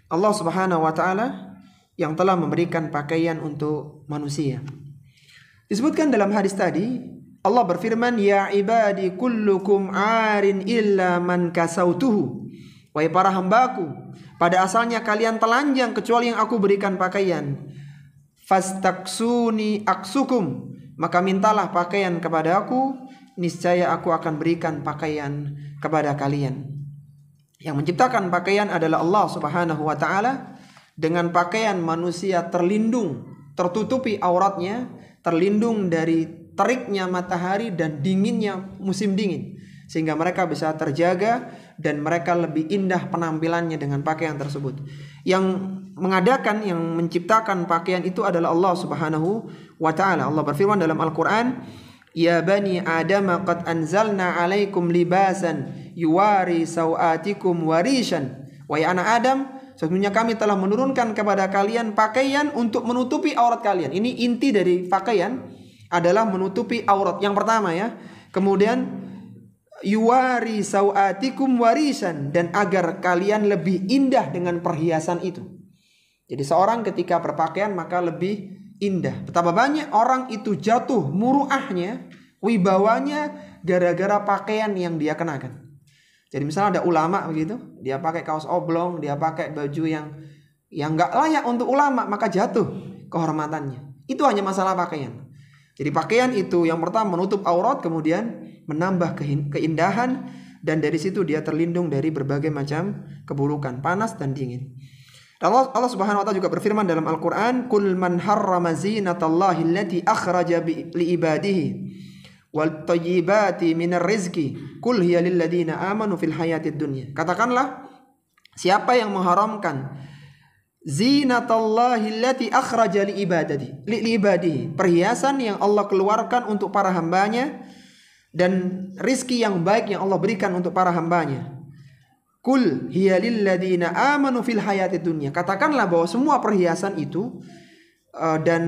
Allah Subhanahu wa ta'ala yang telah memberikan pakaian untuk manusia. Disebutkan dalam hadis tadi, Allah berfirman, ya ibadi kullukum arin illa man kasautuhu. Wahai para hambaku, pada asalnya kalian telanjang kecuali yang aku berikan pakaian. Fastaksuni aksukum, maka mintalah pakaian kepada aku, niscaya aku akan berikan pakaian kepada kalian. Yang menciptakan pakaian adalah Allah Subhanahu wa ta'ala. Dengan pakaian manusia terlindung, tertutupi auratnya, terlindung dari teriknya matahari dan dinginnya musim dingin, sehingga mereka bisa terjaga dan mereka lebih indah penampilannya dengan pakaian tersebut. Yang mengadakan, yang menciptakan pakaian itu adalah Allah Subhanahu wa ta'ala. Allah berfirman dalam Al-Quran, ya bani Adam qad anzalna alaikum libasan yuwari sawatikum warishan. Wahai anak Adam, sesungguhnya kami telah menurunkan kepada kalian pakaian untuk menutupi aurat kalian. Ini inti dari pakaian adalah menutupi aurat. Yang pertama ya. Kemudian yuwari sawatikum warisan, dan agar kalian lebih indah dengan perhiasan itu. Jadi seorang ketika berpakaian maka lebih indah. Betapa banyak orang itu jatuh muruahnya, wibawanya gara-gara pakaian yang dia kenakan. Jadi misalnya ada ulama begitu, dia pakai kaos oblong, dia pakai baju yang nggak layak untuk ulama, maka jatuh kehormatannya. Itu hanya masalah pakaian. Jadi pakaian itu yang pertama menutup aurat, kemudian menambah keindahan, dan dari situ dia terlindung dari berbagai macam keburukan, panas dan dingin. Allah Subhanahu wa ta'ala juga berfirman dalam Al-Qur'an, "Qul man harrama zinatallahi allati akhraja li ibadihi wal thayyibati minar rizqi qul hiya lil ladzina amanu fil hayatid dunya." Katakanlah, siapa yang mengharamkan zinatallahi allati akhraja li ibadihi, perhiasan yang Allah keluarkan untuk para hambanya, dan rizki yang baik yang Allah berikan untuk para hambanya. Kul hiya lilladzina amanu fil hayatid dunya. Katakanlah bahwa semua perhiasan itu dan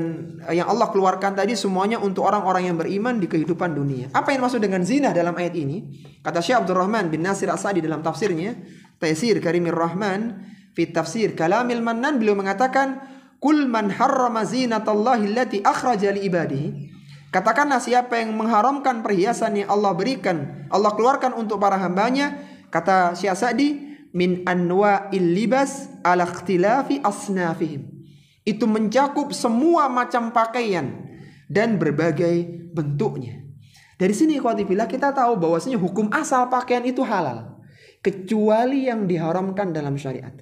yang Allah keluarkan tadi semuanya untuk orang-orang yang beriman di kehidupan dunia. Apa yang maksud dengan zina dalam ayat ini? Kata Syekh Abdurrahman bin Nasir As-Sa'di dalam tafsirnya, Taisir Karimir Rahman fi Tafsir Kalamil Mannan, beliau mengatakan, Kul man harrama zinatallahi allati akhraja li ibadihi. Katakanlah siapa yang mengharamkan perhiasan yang Allah berikan, Allah keluarkan untuk para hambanya. Kata Syekh Sa'di, min anwa'il libas ala ikhtilafi asnafihim. Itu mencakup semua macam pakaian dan berbagai bentuknya. Dari sini ikhwati fillah kita tahu bahwasanya hukum asal pakaian itu halal, kecuali yang diharamkan dalam syariat.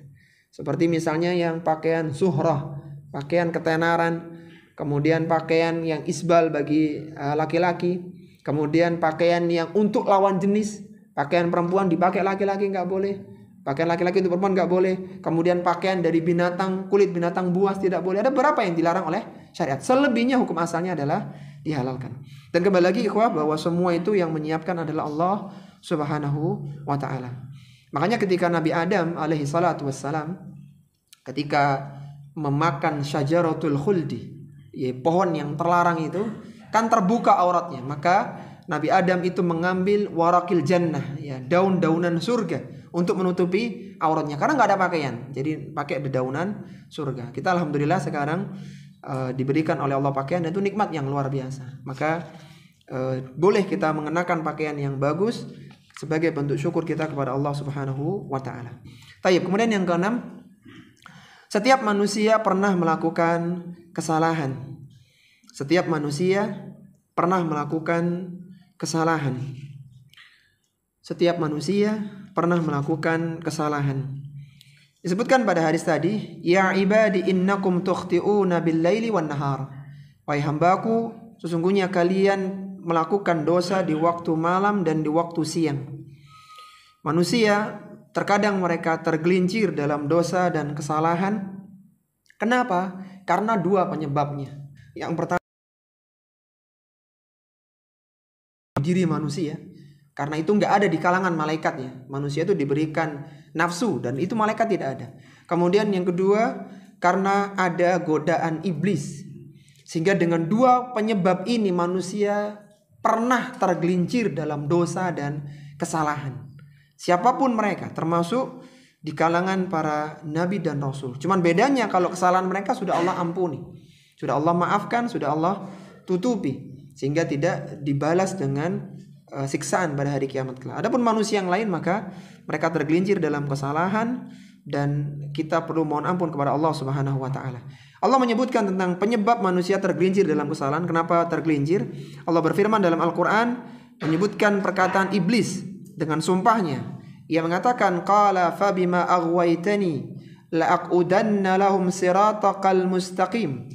Seperti misalnya yang pakaian suhrah, pakaian ketenaran, kemudian pakaian yang isbal bagi laki-laki, kemudian pakaian yang untuk lawan jenis, pakaian perempuan dipakai laki-laki nggak boleh, pakaian laki-laki untuk perempuan nggak boleh, kemudian pakaian dari binatang, kulit binatang buas tidak boleh. Ada beberapa yang dilarang oleh syariat. Selebihnya hukum asalnya adalah dihalalkan. Dan kembali lagi ikhwah, bahwa semua itu yang menyiapkan adalah Allah Subhanahu wa ta'ala. Makanya ketika Nabi Adam alaihi salatu wassalam ketika memakan syajaratul khuldi, ya, pohon yang terlarang itu, kan terbuka auratnya. Maka Nabi Adam itu mengambil warakil jannah, ya, daun-daunan surga untuk menutupi auratnya, karena nggak ada pakaian. Jadi pakai dedaunan surga. Kita alhamdulillah sekarang diberikan oleh Allah pakaian, dan itu nikmat yang luar biasa. Maka boleh kita mengenakan pakaian yang bagus sebagai bentuk syukur kita kepada Allah Subhanahu wa ta'ala. Tayyib. Kemudian yang keenam, setiap manusia pernah melakukan kesalahan. Setiap manusia pernah melakukan kesalahan. Setiap manusia pernah melakukan kesalahan. Disebutkan pada hadis tadi, ya ibadi innakum tukhti'una bil-laili wan-nahar. Wahai hambaku, sesungguhnya kalian melakukan dosa di waktu malam dan di waktu siang. Manusia terkadang mereka tergelincir dalam dosa dan kesalahan. Kenapa? Karena dua penyebabnya. Yang pertama, diri manusia. Karena itu nggak ada di kalangan malaikatnya. Manusia itu diberikan nafsu dan itu malaikat tidak ada. Kemudian yang kedua, karena ada godaan iblis. Sehingga dengan dua penyebab ini manusia pernah tergelincir dalam dosa dan kesalahan. Siapapun mereka, termasuk di kalangan para nabi dan rasul. Cuman bedanya kalau kesalahan mereka sudah Allah ampuni, sudah Allah maafkan, sudah Allah tutupi, sehingga tidak dibalas dengan siksaan pada hari kiamat kelak. Adapun manusia yang lain, maka mereka tergelincir dalam kesalahan dan kita perlu mohon ampun kepada Allah Subhanahu wa taala. Allah menyebutkan tentang penyebab manusia tergelincir dalam kesalahan. Kenapa tergelincir? Allah berfirman dalam Al-Qur'an menyebutkan perkataan iblis dengan sumpahnya. Ia mengatakan, qala fabima aghwaytani la'aqudanna lahum siratal mustaqim.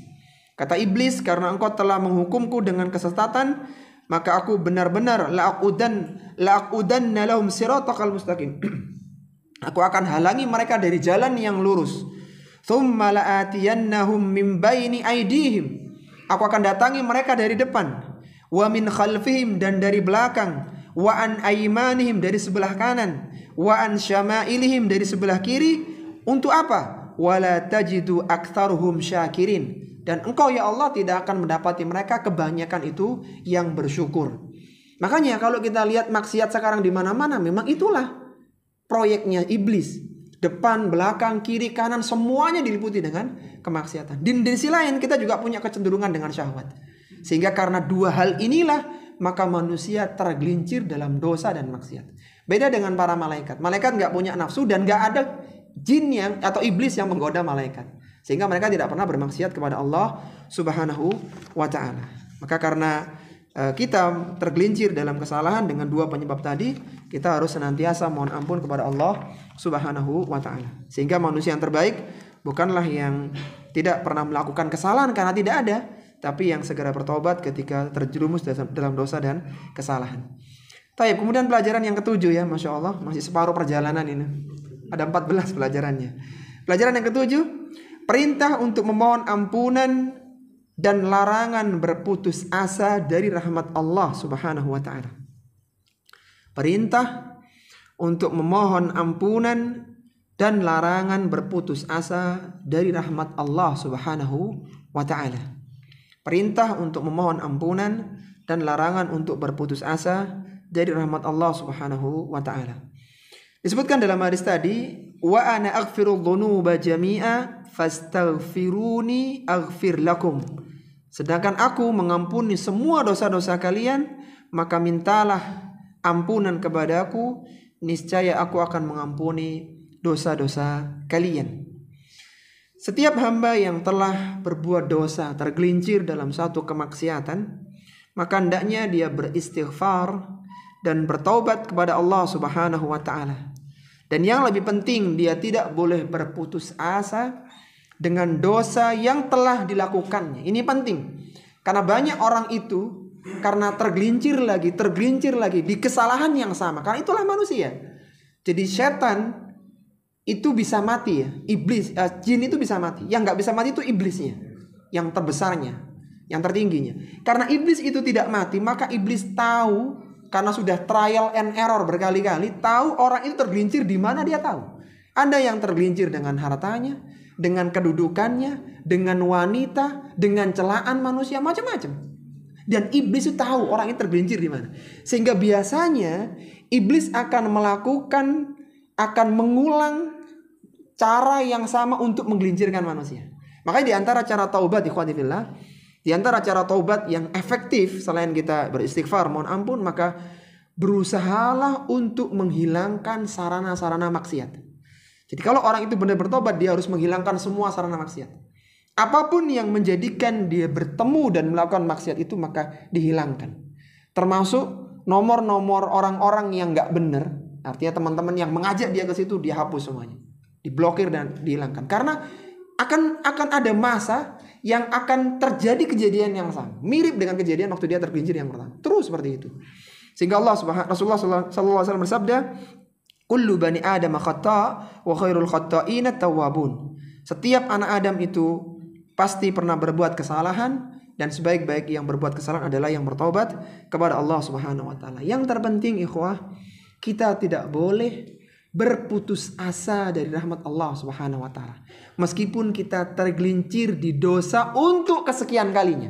Kata iblis, karena engkau telah menghukumku dengan kesesatan, maka aku benar-benar la'aqudanna lahum siratal mustaqim. Aku akan halangi mereka dari jalan yang lurus. Thumma la'atiyannahum min baini aydihim. Aku akan datangi mereka dari depan, wa min khalfihim, dan dari belakang, wa an aymanihim, dari sebelah kanan, wa an syama'ilihim, dari sebelah kiri. Untuk apa? Wala tajidu aktsaruhum syakirin. Dan engkau ya Allah tidak akan mendapati mereka kebanyakan itu yang bersyukur. Makanya kalau kita lihat maksiat sekarang di mana-mana, memang itulah proyeknya iblis. Depan, belakang, kiri, kanan, semuanya diliputi dengan kemaksiatan. Di sisi lain kita juga punya kecenderungan dengan syahwat. Sehingga karena dua hal inilah maka manusia tergelincir dalam dosa dan maksiat. Beda dengan para malaikat. Malaikat nggak punya nafsu dan nggak ada jin yang atau iblis yang menggoda malaikat. Sehingga mereka tidak pernah bermaksiat kepada Allah Subhanahu wa taala. Maka karena kita tergelincir dalam kesalahan dengan dua penyebab tadi, kita harus senantiasa mohon ampun kepada Allah Subhanahu wa taala. Sehingga manusia yang terbaik bukanlah yang tidak pernah melakukan kesalahan karena tidak ada, tapi yang segera bertobat ketika terjerumus dalam dosa dan kesalahan. Taib, kemudian pelajaran yang ketujuh ya, Masya Allah, masih separuh perjalanan ini. Ada 14 pelajarannya. Pelajaran yang ketujuh, perintah untuk memohon ampunan dan larangan berputus asa dari rahmat Allah Subhanahu wa taala. Perintah untuk memohon ampunan dan larangan berputus asa dari rahmat Allah Subhanahu wa taala. Perintah untuk memohon ampunan dan larangan untuk berputus asa dari rahmat Allah Subhanahu wa taala. Disebutkan dalam hadis tadi, wa ana aghfiru dzunuba jami'a fastaghfiruni aghfir lakum. Sedangkan aku mengampuni semua dosa-dosa kalian, maka mintalah ampunan kepadaku, niscaya aku akan mengampuni dosa-dosa kalian. Setiap hamba yang telah berbuat dosa, tergelincir dalam satu kemaksiatan, maka hendaknya dia beristighfar dan bertaubat kepada Allah Subhanahu wa taala. Dan yang lebih penting, dia tidak boleh berputus asa dengan dosa yang telah dilakukannya. Ini penting. Karena banyak orang itu karena tergelincir lagi di kesalahan yang sama. Karena itulah manusia. Jadi setan itu bisa mati ya. Iblis, jin itu bisa mati. Yang gak bisa mati itu iblisnya. Yang terbesarnya, yang tertingginya. Karena iblis itu tidak mati, maka iblis tahu, karena sudah trial and error berkali-kali, tahu orang itu tergelincir di mana dia tahu. Ada yang tergelincir dengan hartanya, dengan kedudukannya, dengan wanita, dengan celaan manusia, macam-macam. Dan iblis itu tahu orang itu tergelincir di mana. Sehingga biasanya iblis akan mengulang cara yang sama untuk menggelincirkan manusia. Makanya di antara cara taubat, ikhwati fillah, di antara cara taubat yang efektif selain kita beristighfar, mohon ampun, maka berusahalah untuk menghilangkan sarana-sarana maksiat. Jadi kalau orang itu benar bertobat, dia harus menghilangkan semua sarana maksiat. apapun yang menjadikan dia bertemu dan melakukan maksiat itu maka dihilangkan. Termasuk nomor-nomor orang-orang yang nggak benar, artinya teman-teman yang mengajak dia ke situ dia hapus semuanya, diblokir dan dihilangkan. Karena akan ada masa yang akan terjadi kejadian yang sama, mirip dengan kejadian waktu dia tergelincir yang pertama. Terus seperti itu. Sehingga Rasulullah SAW bersabda, kullu bani Adam khata' wa khairul khata'ina tawwabun. Setiap anak Adam itu pasti pernah berbuat kesalahan, dan sebaik-baik yang berbuat kesalahan adalah yang bertobat kepada Allah Subhanahu wa taala. Yang terpenting ikhwah, kita tidak boleh berputus asa dari rahmat Allah Subhanahu wa taala. Meskipun kita tergelincir di dosa untuk kesekian kalinya.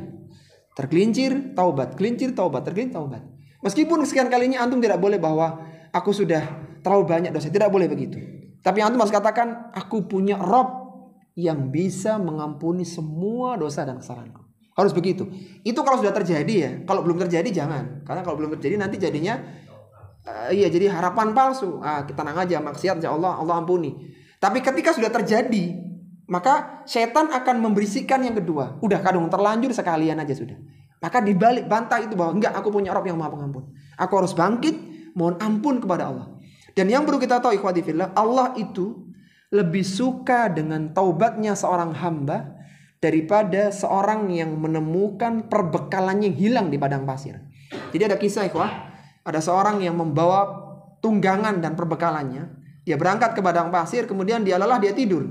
Tergelincir, taubat, gelincir, taubat, tergelincir, taubat. Meskipun kesekian kalinya antum tidak boleh bahwa aku sudah terlalu banyak dosa, tidak boleh begitu. Tapi antum harus katakan, aku punya Rabb yang bisa mengampuni semua dosa dan kesalahanku. Harus begitu. Itu kalau sudah terjadi ya. Kalau belum terjadi jangan. Karena kalau belum terjadi nanti jadinya jadi harapan palsu. Kita tenang aja, maksiat insya Allah ampuni. Tapi ketika sudah terjadi, maka setan akan membisikkan yang kedua. Udah kadung terlanjur sekalian aja sudah. Maka dibalik bantah itu bahwa enggak, aku punya Rabb yang Maha Pengampun. Aku harus bangkit mohon ampun kepada Allah. Dan yang perlu kita tahu ikhwati fillah, Allah itu lebih suka dengan taubatnya seorang hamba daripada seorang yang menemukan perbekalannya yang hilang di padang pasir. Jadi ada kisah ikhwah, ada seorang yang membawa tunggangan dan perbekalannya. Dia berangkat ke padang pasir, kemudian dia lelah, dia tidur.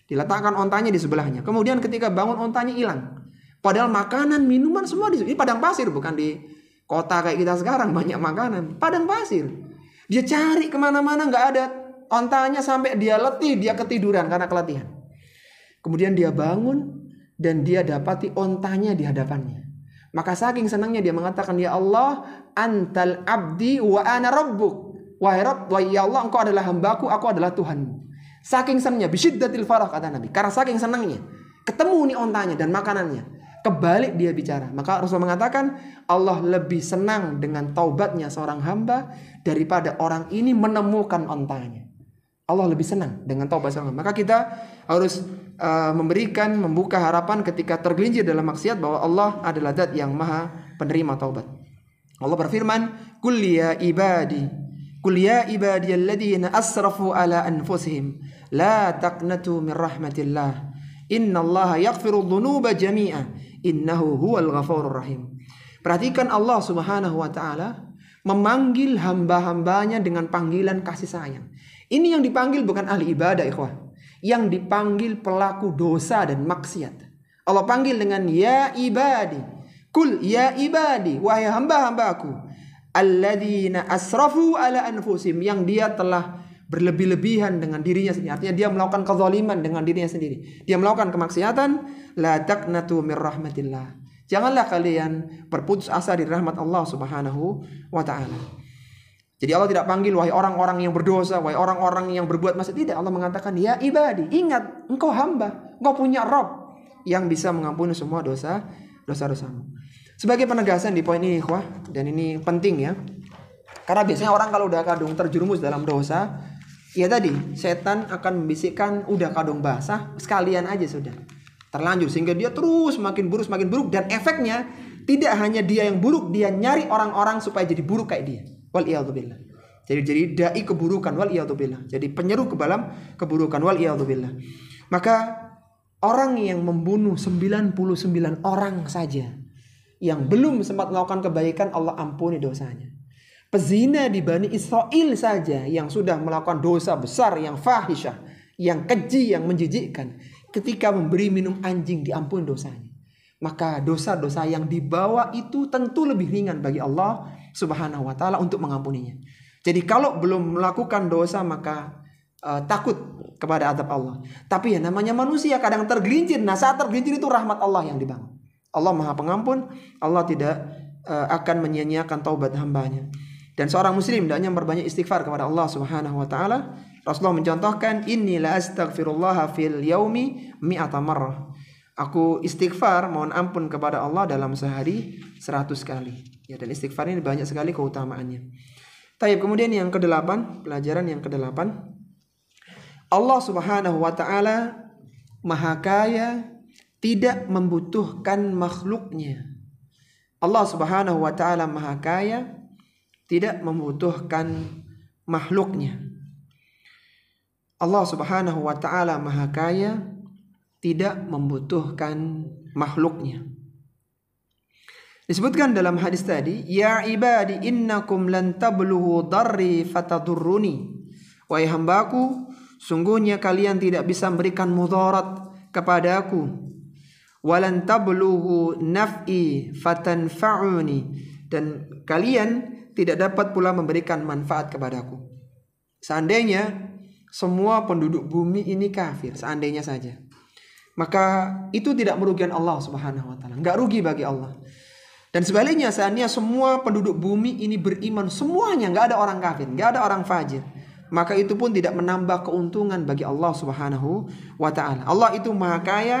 Diletakkan ontanya di sebelahnya. Kemudian ketika bangun ontanya hilang. Padahal makanan, minuman semua di padang pasir, bukan di kota kayak kita sekarang banyak makanan. Padang pasir. Dia cari kemana-mana nggak ada ontanya sampai dia letih, dia ketiduran karena keletihan. Kemudian dia bangun dan dia dapati ontanya di hadapannya. Maka saking senangnya dia mengatakan, ya Allah, antal abdi wa ana rabbuk. Wahai Rabb, ya Allah, engkau adalah hambaku, aku adalah Tuhanmu. Saking senangnya, bisyiddatil farah kata Nabi. Karena saking senangnya, ketemu nih ontanya dan makanannya. Kebalik dia bicara. Maka Rasul mengatakan, Allah lebih senang dengan taubatnya seorang hamba daripada orang ini menemukan ontanya. Allah lebih senang dengan taubat seorang hamba. Maka kita harus membuka harapan ketika tergelincir dalam maksiat bahwa Allah adalah zat yang maha penerima taubat. Allah berfirman, Qul ya ibadiyalladzina asrafu ala anfusihim la taqnatu min rahmatillah innallaha yaghfiru dzunuba jami'a innahu huwal ghafurur rahim. Perhatikan Allah Subhanahu wa taala memanggil hamba-hambanya dengan panggilan kasih sayang. Ini yang dipanggil bukan ahli ibadah ikhwah, yang dipanggil pelaku dosa dan maksiat. Allah panggil dengan ya ibadi. Kul ya ibadi, wahai hamba-hambaku, alladzina asrafu ala anfusim, yang dia telah berlebih-lebihan dengan dirinya sendiri. Artinya dia melakukan kezaliman dengan dirinya sendiri. Dia melakukan kemaksiatan. La taqnatu mir rahmatillah. Janganlah kalian berputus asa di rahmat Allah Subhanahu wa taala. Jadi Allah tidak panggil wahai orang-orang yang berdosa, wahai orang-orang yang berbuat maksiat. Tidak, Allah mengatakan ya ibadi, ingat engkau hamba, engkau punya Rabb yang bisa mengampuni semua dosa-dosamu. Sebagai penegasan di poin ini ikhwah, dan ini penting ya. Karena biasanya orang kalau udah kadung terjerumus dalam dosa, ya tadi setan akan membisikkan udah kadung basah, sekalian aja sudah. Terlanjur sehingga dia terus makin buruk dan efeknya tidak hanya dia yang buruk, dia nyari orang-orang supaya jadi buruk kayak dia. Wal iyadzubillah. Jadi dai keburukan, wal iyadzubillah. Jadi penyeru ke dalam keburukan, wal iyadzubillah. Maka orang yang membunuh 99 orang saja yang belum sempat melakukan kebaikan, Allah ampuni dosanya. Pezina di Bani Israel saja yang sudah melakukan dosa besar, yang fahisyah, yang keji, yang menjijikkan, ketika memberi minum anjing diampuni dosanya. Maka dosa-dosa yang dibawa itu tentu lebih ringan bagi Allah Subhanahu wa taala untuk mengampuninya. Jadi kalau belum melakukan dosa maka takut kepada azab Allah. Tapi ya namanya manusia kadang tergelincir. Nah, saat tergelincir itu rahmat Allah yang dibangun. Allah Maha Pengampun, Allah tidak akan menyia-nyiakan taubat hambanya. Dan seorang muslim hendaknya berbanyak istighfar kepada Allah Subhanahu wa taala. Rasulullah mencontohkan, inni la astaghfirullah fil yaumi mi'ata marrah. Aku istighfar, mohon ampun kepada Allah dalam sehari 100 kali. Ya, dan istighfar ini banyak sekali keutamaannya. Taib, kemudian yang ke-8, pelajaran yang ke-8. Allah Subhanahu wa taala Maha Kaya, tidak membutuhkan makhluknya. Allah Subhanahu wa ta'ala Maha Kaya, tidak membutuhkan makhluknya. Allah Subhanahu wa ta'ala Maha Kaya, tidak membutuhkan makhluknya. Disebutkan dalam hadis tadi, ya ibadi innakum lan tablughu darri fatadurruni. Wahai hambaku, sungguhnya kalian tidak bisa memberikan mudarat kepadaku. Walan tablughu naf'i fatanfa'uni, dan kalian tidak dapat pula memberikan manfaat kepadaku. Seandainya semua penduduk bumi ini kafir, seandainya saja, maka itu tidak merugikan Allah Subhanahu wa ta'ala, enggak rugi bagi Allah. Dan sebaliknya, seandainya semua penduduk bumi ini beriman semuanya, enggak ada orang kafir, enggak ada orang fajir, maka itu pun tidak menambah keuntungan bagi Allah Subhanahu wa ta'ala. Allah itu Maha Kaya,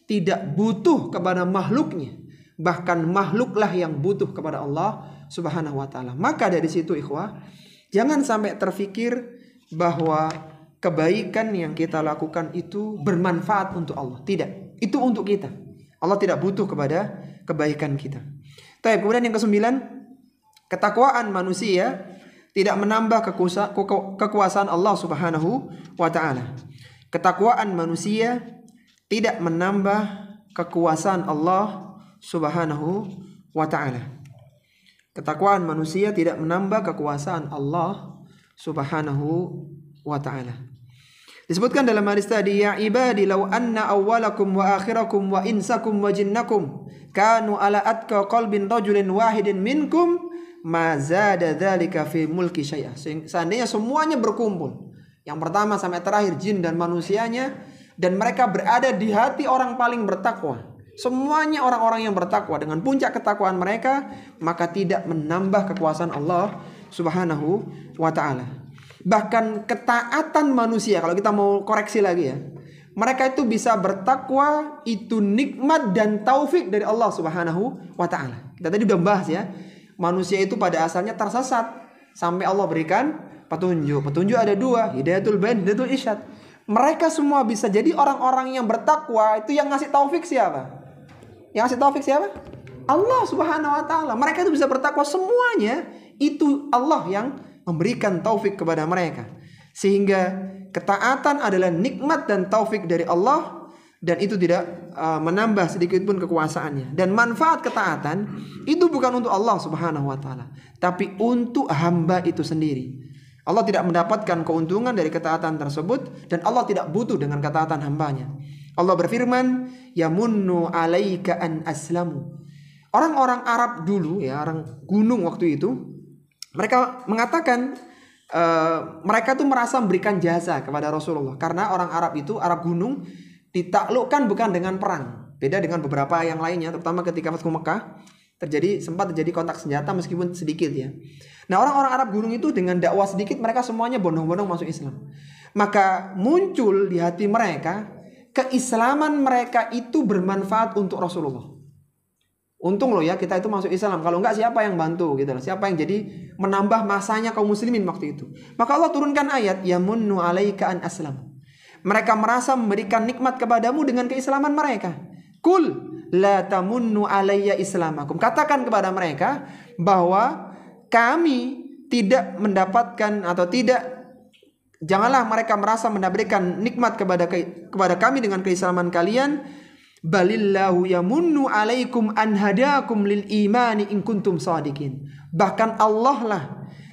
tidak butuh kepada makhluknya, bahkan makhluklah yang butuh kepada Allah Subhanahu wa ta'ala. Maka dari situ ikhwah, jangan sampai terfikir bahwa kebaikan yang kita lakukan itu bermanfaat untuk Allah. Tidak, itu untuk kita. Allah tidak butuh kepada kebaikan kita. Kemudian yang ke-9, ketakwaan manusia tidak menambah kekuasaan Allah Subhanahu wa ta'ala. Ketakwaan manusia tidak menambah kekuasaan Allah Subhanahu wa ta'ala. Ketakwaan manusia tidak menambah kekuasaan Allah Subhanahu wa ta'ala. Disebutkan dalam hadis tadi, ya ibadi law anna awwalakum wa akhirakum wa insakum wa jinnakum kanu ala atqa qalbin rajulin wahidin minkum ma zada dzalika fi mulki syai'a. Seandainya semuanya berkumpul, yang pertama sampai terakhir, jin dan manusianya, dan mereka berada di hati orang paling bertakwa, semuanya orang-orang yang bertakwa dengan puncak ketakwaan mereka, maka tidak menambah kekuasaan Allah Subhanahu wa ta'ala. Bahkan ketaatan manusia, kalau kita mau koreksi lagi ya, mereka itu bisa bertakwa, itu nikmat dan taufik dari Allah Subhanahu wa ta'ala. Kita tadi udah bahas ya, manusia itu pada asalnya tersesat sampai Allah berikan petunjuk. Petunjuk ada dua, hidayatul bayan, hidayatul irsyad. Mereka semua bisa jadi orang-orang yang bertakwa. Itu yang ngasih taufik siapa? Yang ngasih taufik siapa? Allah Subhanahu wa ta'ala. Mereka itu bisa bertakwa semuanya, itu Allah yang memberikan taufik kepada mereka. Sehingga ketaatan adalah nikmat dan taufik dari Allah, dan itu tidak menambah sedikit pun kekuasaannya. Dan manfaat ketaatan itu bukan untuk Allah Subhanahu wa ta'ala, tapi untuk hamba itu sendiri. Allah tidak mendapatkan keuntungan dari ketaatan tersebut, dan Allah tidak butuh dengan ketaatan hambanya. Allah berfirman, yamunnu alaika an aslamu. Orang-orang Arab dulu ya, orang gunung waktu itu, mereka mengatakan mereka tuh merasa memberikan jasa kepada Rasulullah, karena orang Arab itu, Arab gunung, ditaklukkan bukan dengan perang. Beda dengan beberapa yang lainnya, terutama ketika Fathu Mekah sempat terjadi kontak senjata meskipun sedikit ya. Nah, orang-orang Arab gunung itu dengan dakwah sedikit, mereka semuanya bondong-bondong masuk Islam. Maka muncul di hati mereka, keislaman mereka itu bermanfaat untuk Rasulullah. Untung loh ya kita itu masuk Islam. Kalau enggak, siapa yang bantu gitu loh. Siapa yang jadi menambah masanya kaum muslimin waktu itu. Maka Allah turunkan ayat, yamunnu alaika an aslam. Mereka merasa memberikan nikmat kepadamu dengan keislaman mereka. Kul la tamunnu alayya islamakum. Katakan kepada mereka bahwa kami tidak mendapatkan atau tidak, janganlah mereka merasa mendapatkan nikmat kepada kami dengan keislaman kalian. Balillahu yamunnu alaikum an hadakum lil imani in kuntum shadiqin. Bahkan Allah lah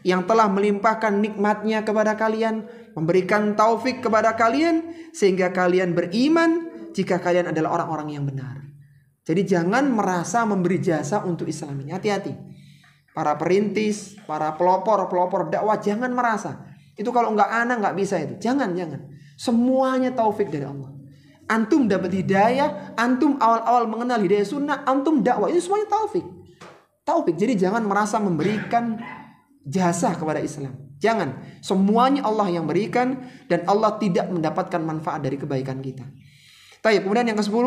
yang telah melimpahkan nikmatnya kepada kalian, memberikan taufik kepada kalian sehingga kalian beriman jika kalian adalah orang-orang yang benar. Jadi jangan merasa memberi jasa untuk Islam ini. Hati-hati. Para perintis, para pelopor dakwah, jangan merasa itu kalau nggak bisa itu. Jangan. Semuanya taufik dari Allah. Antum dapat hidayah, antum awal-awal mengenal hidayah sunnah, antum dakwah, itu semuanya taufik. Jadi jangan merasa memberikan jasa kepada Islam. Jangan. Semuanya Allah yang berikan, dan Allah tidak mendapatkan manfaat dari kebaikan kita. Kemudian yang ke-10,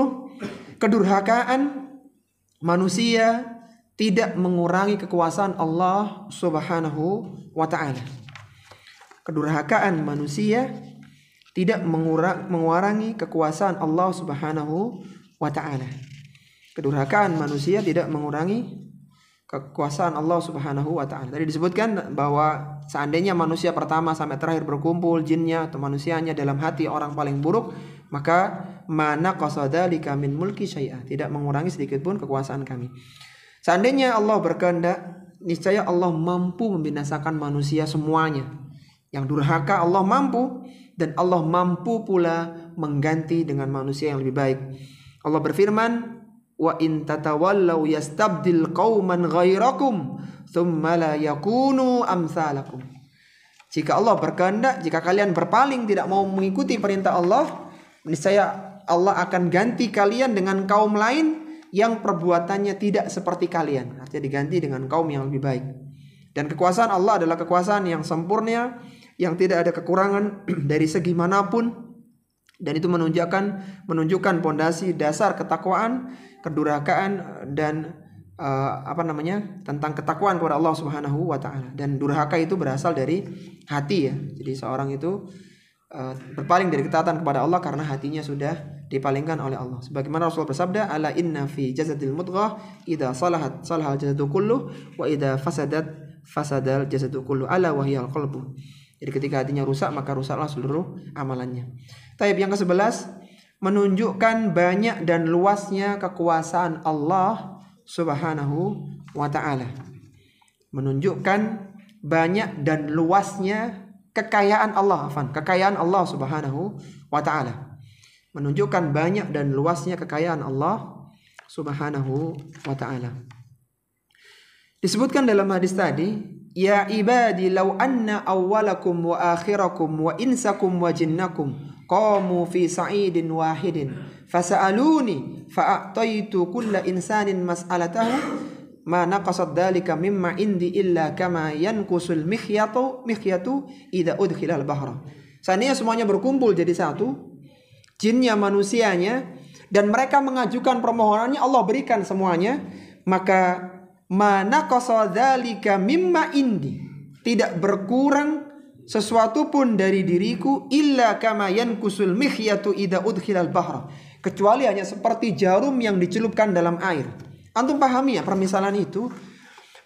kedurhakaan manusia tidak mengurangi kekuasaan Allah Subhanahu wa ta'ala. Kedurhakaan manusia tidak mengurangi kekuasaan Allah Subhanahu wa ta'ala. Kedurhakaan manusia tidak mengurangi kekuasaan Allah Subhanahu wa ta'ala. Tadi disebutkan bahwa seandainya manusia pertama sampai terakhir berkumpul, jinnya atau manusianya dalam hati orang paling buruk, maka mana qasadzalika min mulki syai'a, tidak mengurangi sedikit pun kekuasaan kami. Seandainya Allah berkehendak, niscaya Allah mampu membinasakan manusia semuanya. Yang durhaka Allah mampu, dan Allah mampu pula mengganti dengan manusia yang lebih baik. Allah berfirman, wa in tatawallaw yastabdil qauman ghairakum thumma la yakunu amsalakum. Jika Allah berkehendak, jika kalian berpaling tidak mau mengikuti perintah Allah, niscaya Allah akan ganti kalian dengan kaum lain yang perbuatannya tidak seperti kalian. Artinya diganti dengan kaum yang lebih baik. Dan kekuasaan Allah adalah kekuasaan yang sempurna, yang tidak ada kekurangan dari segi manapun. Dan itu menunjukkan pondasi dasar ketakwaan, kedurhakaan, dan tentang ketakwaan kepada Allah Subhanahu wa ta'ala. Dan durhaka itu berasal dari hati ya. Jadi seorang itu berpaling dari ketaatan kepada Allah karena hatinya sudah dipalingkan oleh Allah. Sebagaimana Rasul bersabda, ala inna fi jasadil mudghah idza salahat salahal jasadu kulluh wa idza fasadat fasadal jasadu kulluh ala wahyal qalbu. Jadi ketika hatinya rusak, maka rusaklah seluruh amalannya. Taib yang ke-11, menunjukkan banyak dan luasnya kekuasaan Allah Subhanahu wa ta'ala. Menunjukkan banyak dan luasnya kekayaan Allah, kekayaan Allah Subhanahu wa ta'ala. Menunjukkan banyak dan luasnya kekayaan Allah Subhanahu wa ta'ala. Disebutkan dalam hadis tadi, ya ibadi law anna awwalakum wa akhirakum wa insakum wa jinnakum qamu fi sa'idin wahidin fasa'aluni fa'ataitu kulla insanin mas'alatahu ma naqasat dhalika mimma indi illa kama yankusul mikhyatu idza udkhilal bahra. Seandainya semuanya berkumpul jadi satu, jinnya, manusianya, dan mereka mengajukan permohonannya, Allah berikan semuanya, maka mana qasadzalika mimma indi, tidak berkurang sesuatu pun dari diriku illa kama yankusul mikhyatu idza udkhilal bahra, kecuali hanya seperti jarum yang dicelupkan dalam air. Antum pahami ya permisalan itu?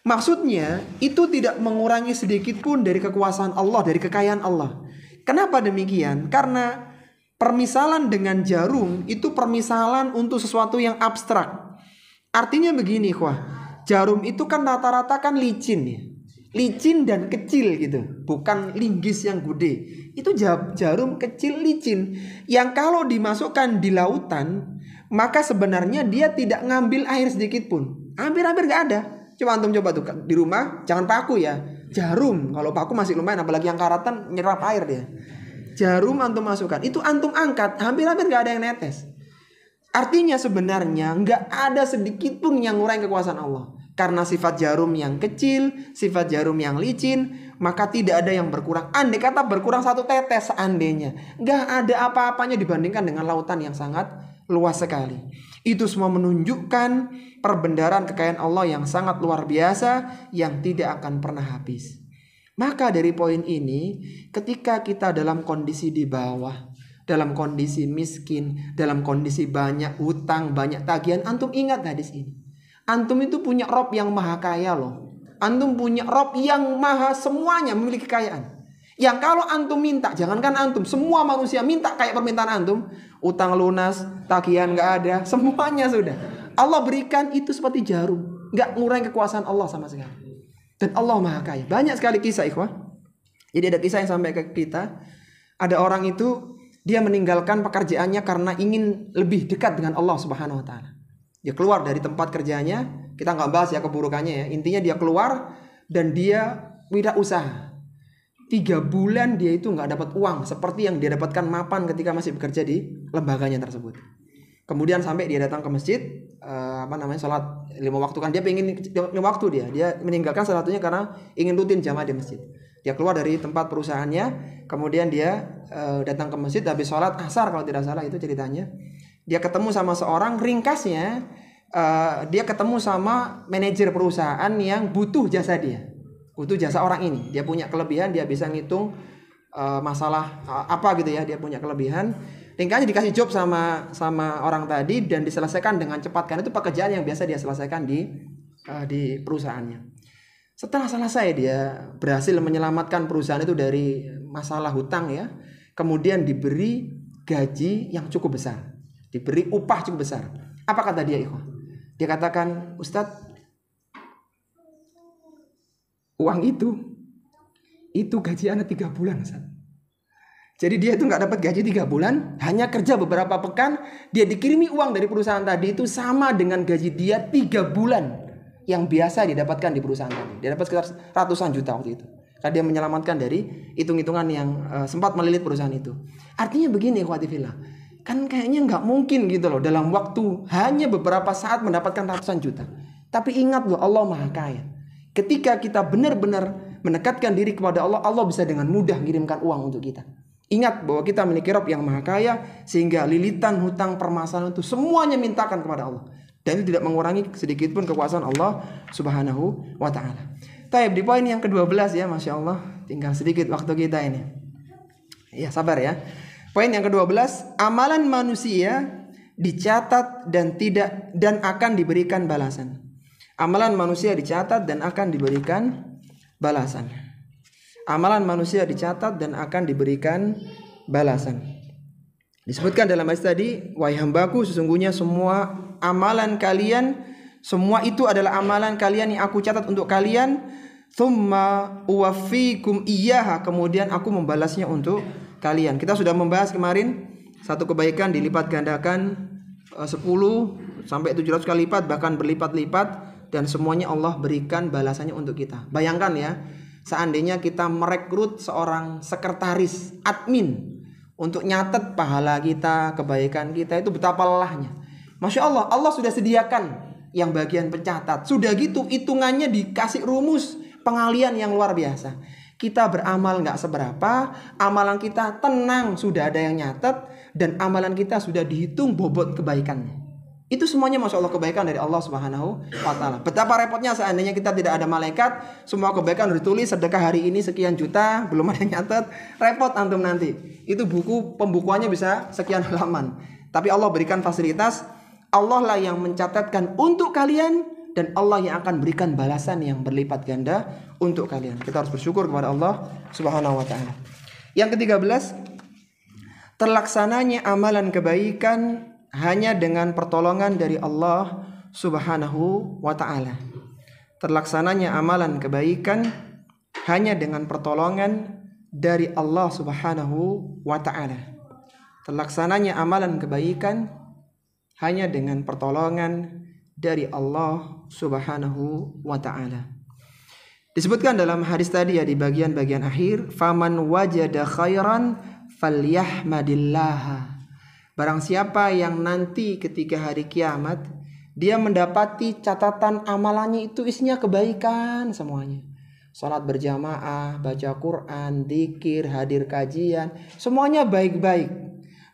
Maksudnya itu tidak mengurangi sedikit pun dari kekuasaan Allah, dari kekayaan Allah. Kenapa demikian? Karena permisalan dengan jarum itu permisalan untuk sesuatu yang abstrak. Artinya begini, jarum itu kan rata-rata kan licin ya. Licin dan kecil gitu. Bukan linggis yang gede. Itu jarum kecil licin. Yang kalau dimasukkan di lautan, maka sebenarnya dia tidak ngambil air sedikit pun. Hampir-hampir gak ada. Coba antum coba tuh di rumah, jangan paku ya. Jarum, kalau paku masih lumayan, apalagi yang karatan nyerap air dia. Jarum antum masukkan, itu antum angkat, hampir-hampir gak ada yang netes. Artinya sebenarnya gak ada sedikit pun yang ngurangi kekuasaan Allah. Karena sifat jarum yang kecil, sifat jarum yang licin, maka tidak ada yang berkurang. Andai kata berkurang satu tetes seandainya, gak ada apa-apanya dibandingkan dengan lautan yang sangat luas sekali. Itu semua menunjukkan perbendaharaan kekayaan Allah yang sangat luar biasa, yang tidak akan pernah habis. Maka dari poin ini, ketika kita dalam kondisi di bawah, dalam kondisi miskin, dalam kondisi banyak hutang, banyak tagihan, antum ingat hadis ini. Antum itu punya Rob yang maha kaya loh. Antum punya Rob yang maha semuanya, memiliki kekayaan. Yang kalau antum minta, jangankan antum, semua manusia minta kayak permintaan antum, utang lunas, tagihan gak ada, semuanya sudah. Allah berikan itu seperti jarum, gak ngurangi kekuasaan Allah sama sekali. Dan Allah maha kaya. Banyak sekali kisah, ikhwah. Jadi ada kisah yang sampai ke kita. Ada orang itu, dia meninggalkan pekerjaannya karena ingin lebih dekat dengan Allah Subhanahu wa ta'ala. Dia keluar dari tempat kerjanya. Kita gak bahas ya keburukannya ya. Intinya dia keluar dan dia wirausaha. 3 bulan dia itu gak dapat uang seperti yang dia dapatkan mapan ketika masih bekerja di lembaganya tersebut. Kemudian sampai dia datang ke masjid, sholat 5 waktu kan, dia pengen 5 waktu dia meninggalkan salah satunya karena ingin rutin jamaah di masjid. Dia keluar dari tempat perusahaannya, kemudian dia datang ke masjid habis sholat asar kalau tidak salah itu ceritanya. Dia ketemu sama seorang, ringkasnya dia ketemu sama manajer perusahaan yang butuh jasa dia. Butuh jasa orang ini. Dia punya kelebihan, dia bisa ngitung masalah apa gitu ya, dia punya kelebihan. Ringkasnya dikasih job sama orang tadi dan diselesaikan dengan cepat, karena itu pekerjaan yang biasa dia selesaikan di perusahaannya. Setelah selesai dia berhasil menyelamatkan perusahaan itu dari masalah hutang ya. Kemudian diberi gaji yang cukup besar, diberi upah cukup besar. Apa kata dia, ikhwah? Dia katakan, Ustadz, uang itu gaji anak 3 bulan, Ustadz. Jadi dia itu nggak dapat gaji 3 bulan, hanya kerja beberapa pekan, dia dikirimi uang dari perusahaan tadi itu sama dengan gaji dia 3 bulan yang biasa didapatkan di perusahaan tadi. Dia dapat sekitar ratusan juta waktu itu. Karena dia menyelamatkan dari hitung-hitungan yang sempat melilit perusahaan itu. Artinya begini, ikhwati fillah, kan kayaknya nggak mungkin gitu loh dalam waktu hanya beberapa saat mendapatkan ratusan juta. Tapi ingat loh, Allah Maha Kaya. Ketika kita benar-benar mendekatkan diri kepada Allah, Allah bisa dengan mudah mengirimkan uang untuk kita. Ingat bahwa kita memiliki Rabb yang Maha Kaya, sehingga lilitan, hutang, permasalahan itu semuanya mintakan kepada Allah. Dan itu tidak mengurangi sedikit pun kekuasaan Allah Subhanahu wa ta'ala. Taib, di poin yang ke-12 ya, Masya Allah, tinggal sedikit waktu kita ini. Ya, sabar ya. Poin yang ke-12, amalan manusia dicatat dan akan diberikan balasan. Amalan manusia dicatat dan akan diberikan balasan. Amalan manusia dicatat dan akan diberikan balasan. Disebutkan dalam hadis tadi, wahai hambaku, sesungguhnya semua amalan kalian, semua itu adalah amalan kalian yang aku catat untuk kalian. Tsumma uwaffikum iyyaha, kemudian aku membalasnya untuk kalian. Kita sudah membahas kemarin, satu kebaikan dilipat gandakan 10 sampai 700 kali lipat, bahkan berlipat-lipat, dan semuanya Allah berikan balasannya untuk kita. Bayangkan ya, seandainya kita merekrut seorang sekretaris, admin, untuk nyatet pahala kita, kebaikan kita, itu betapa lelahnya. Masya Allah, Allah sudah sediakan yang bagian pencatat. Sudah gitu, hitungannya dikasih rumus pengalian yang luar biasa. Kita beramal nggak seberapa, amalan kita tenang, sudah ada yang nyatet, dan amalan kita sudah dihitung bobot kebaikannya. Itu semuanya Masya Allah kebaikan dari Allah Subhanahu wa ta'ala. Betapa repotnya seandainya kita tidak ada malaikat, semua kebaikan udah ditulis, sedekah hari ini sekian juta, belum ada yang nyatet, repot antum nanti. Itu pembukuannya bisa sekian halaman. Tapi Allah berikan fasilitas, Allah lah yang mencatatkan untuk kalian, dan Allah yang akan berikan balasan yang berlipat ganda untuk kalian. Kita harus bersyukur kepada Allah Subhanahu wa ta'ala. Yang ke-13, terlaksananya amalan kebaikan hanya dengan pertolongan dari Allah Subhanahu wa ta'ala. Terlaksananya amalan kebaikan hanya dengan pertolongan dari Allah Subhanahu wa ta'ala. Terlaksananya amalan kebaikan hanya dengan pertolongan dari Allah Subhanahu wa ta'ala. Disebutkan dalam hadis tadi ya, di bagian-bagian akhir, faman wajada khairan falyahmadillah. Barang siapa yang nanti ketika hari kiamat dia mendapati catatan amalannya itu isinya kebaikan semuanya. Salat berjamaah, baca Quran, dzikir, hadir kajian, semuanya baik-baik.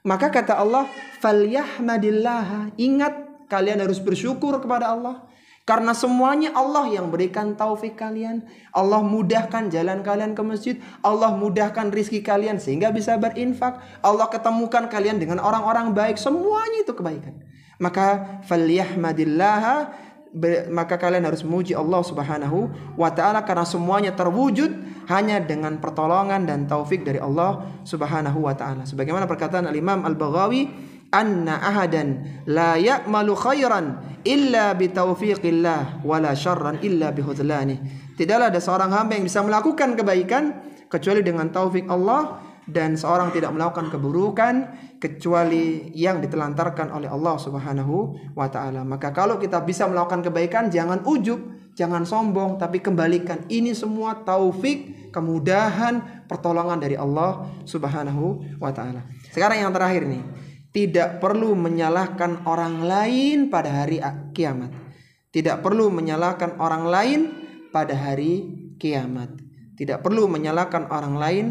Maka kata Allah, falyahmadillah. Ingat, kalian harus bersyukur kepada Allah. Karena semuanya Allah yang berikan taufik kalian. Allah mudahkan jalan kalian ke masjid. Allah mudahkan rizki kalian sehingga bisa berinfak. Allah ketemukan kalian dengan orang-orang baik. Semuanya itu kebaikan. Maka falyahmadillah, maka kalian harus memuji Allah Subhanahu wa ta'ala, karena semuanya terwujud hanya dengan pertolongan dan taufik dari Allah Subhanahu wa ta'ala. Sebagaimana perkataan Al-Imam Al-Baghawi, anna ahadan la ya'malu khairan illa bitaufiqillah wala syarran illa bihudlanih. Tidaklah ada seorang hamba yang bisa melakukan kebaikan kecuali dengan taufik Allah, dan seorang tidak melakukan keburukan kecuali yang ditelantarkan oleh Allah Subhanahu wa ta'ala. Maka kalau kita bisa melakukan kebaikan, jangan ujub, jangan sombong, tapi kembalikan ini semua taufik, kemudahan, pertolongan dari Allah Subhanahu wa ta'ala. Sekarang yang terakhir nih, tidak perlu menyalahkan orang lain pada hari kiamat. Tidak perlu menyalahkan orang lain pada hari kiamat. Tidak perlu menyalahkan orang lain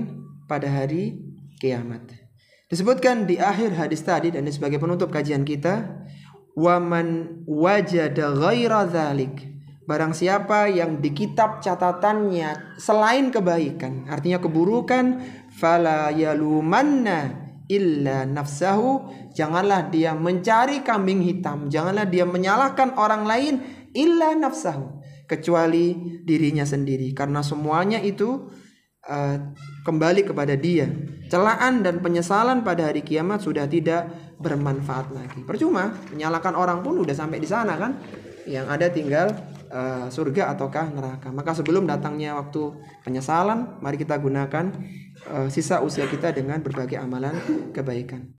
pada hari kiamat. Disebutkan di akhir hadis tadi, dan sebagai penutup kajian kita, waman wajada ghaira dzalik, barang siapa yang di kitab catatannya selain kebaikan, artinya keburukan, fala yalumanna illa nafsahu, janganlah dia mencari kambing hitam, janganlah dia menyalahkan orang lain, illa nafsahu, kecuali dirinya sendiri, karena semuanya itu kembali kepada dia. Celaan dan penyesalan pada hari kiamat sudah tidak bermanfaat lagi. Percuma menyalahkan orang pun udah sampai di sana kan, yang ada tinggal surga ataukah neraka. Maka sebelum datangnya waktu penyesalan, mari kita gunakan sisa usia kita dengan berbagai amalan kebaikan.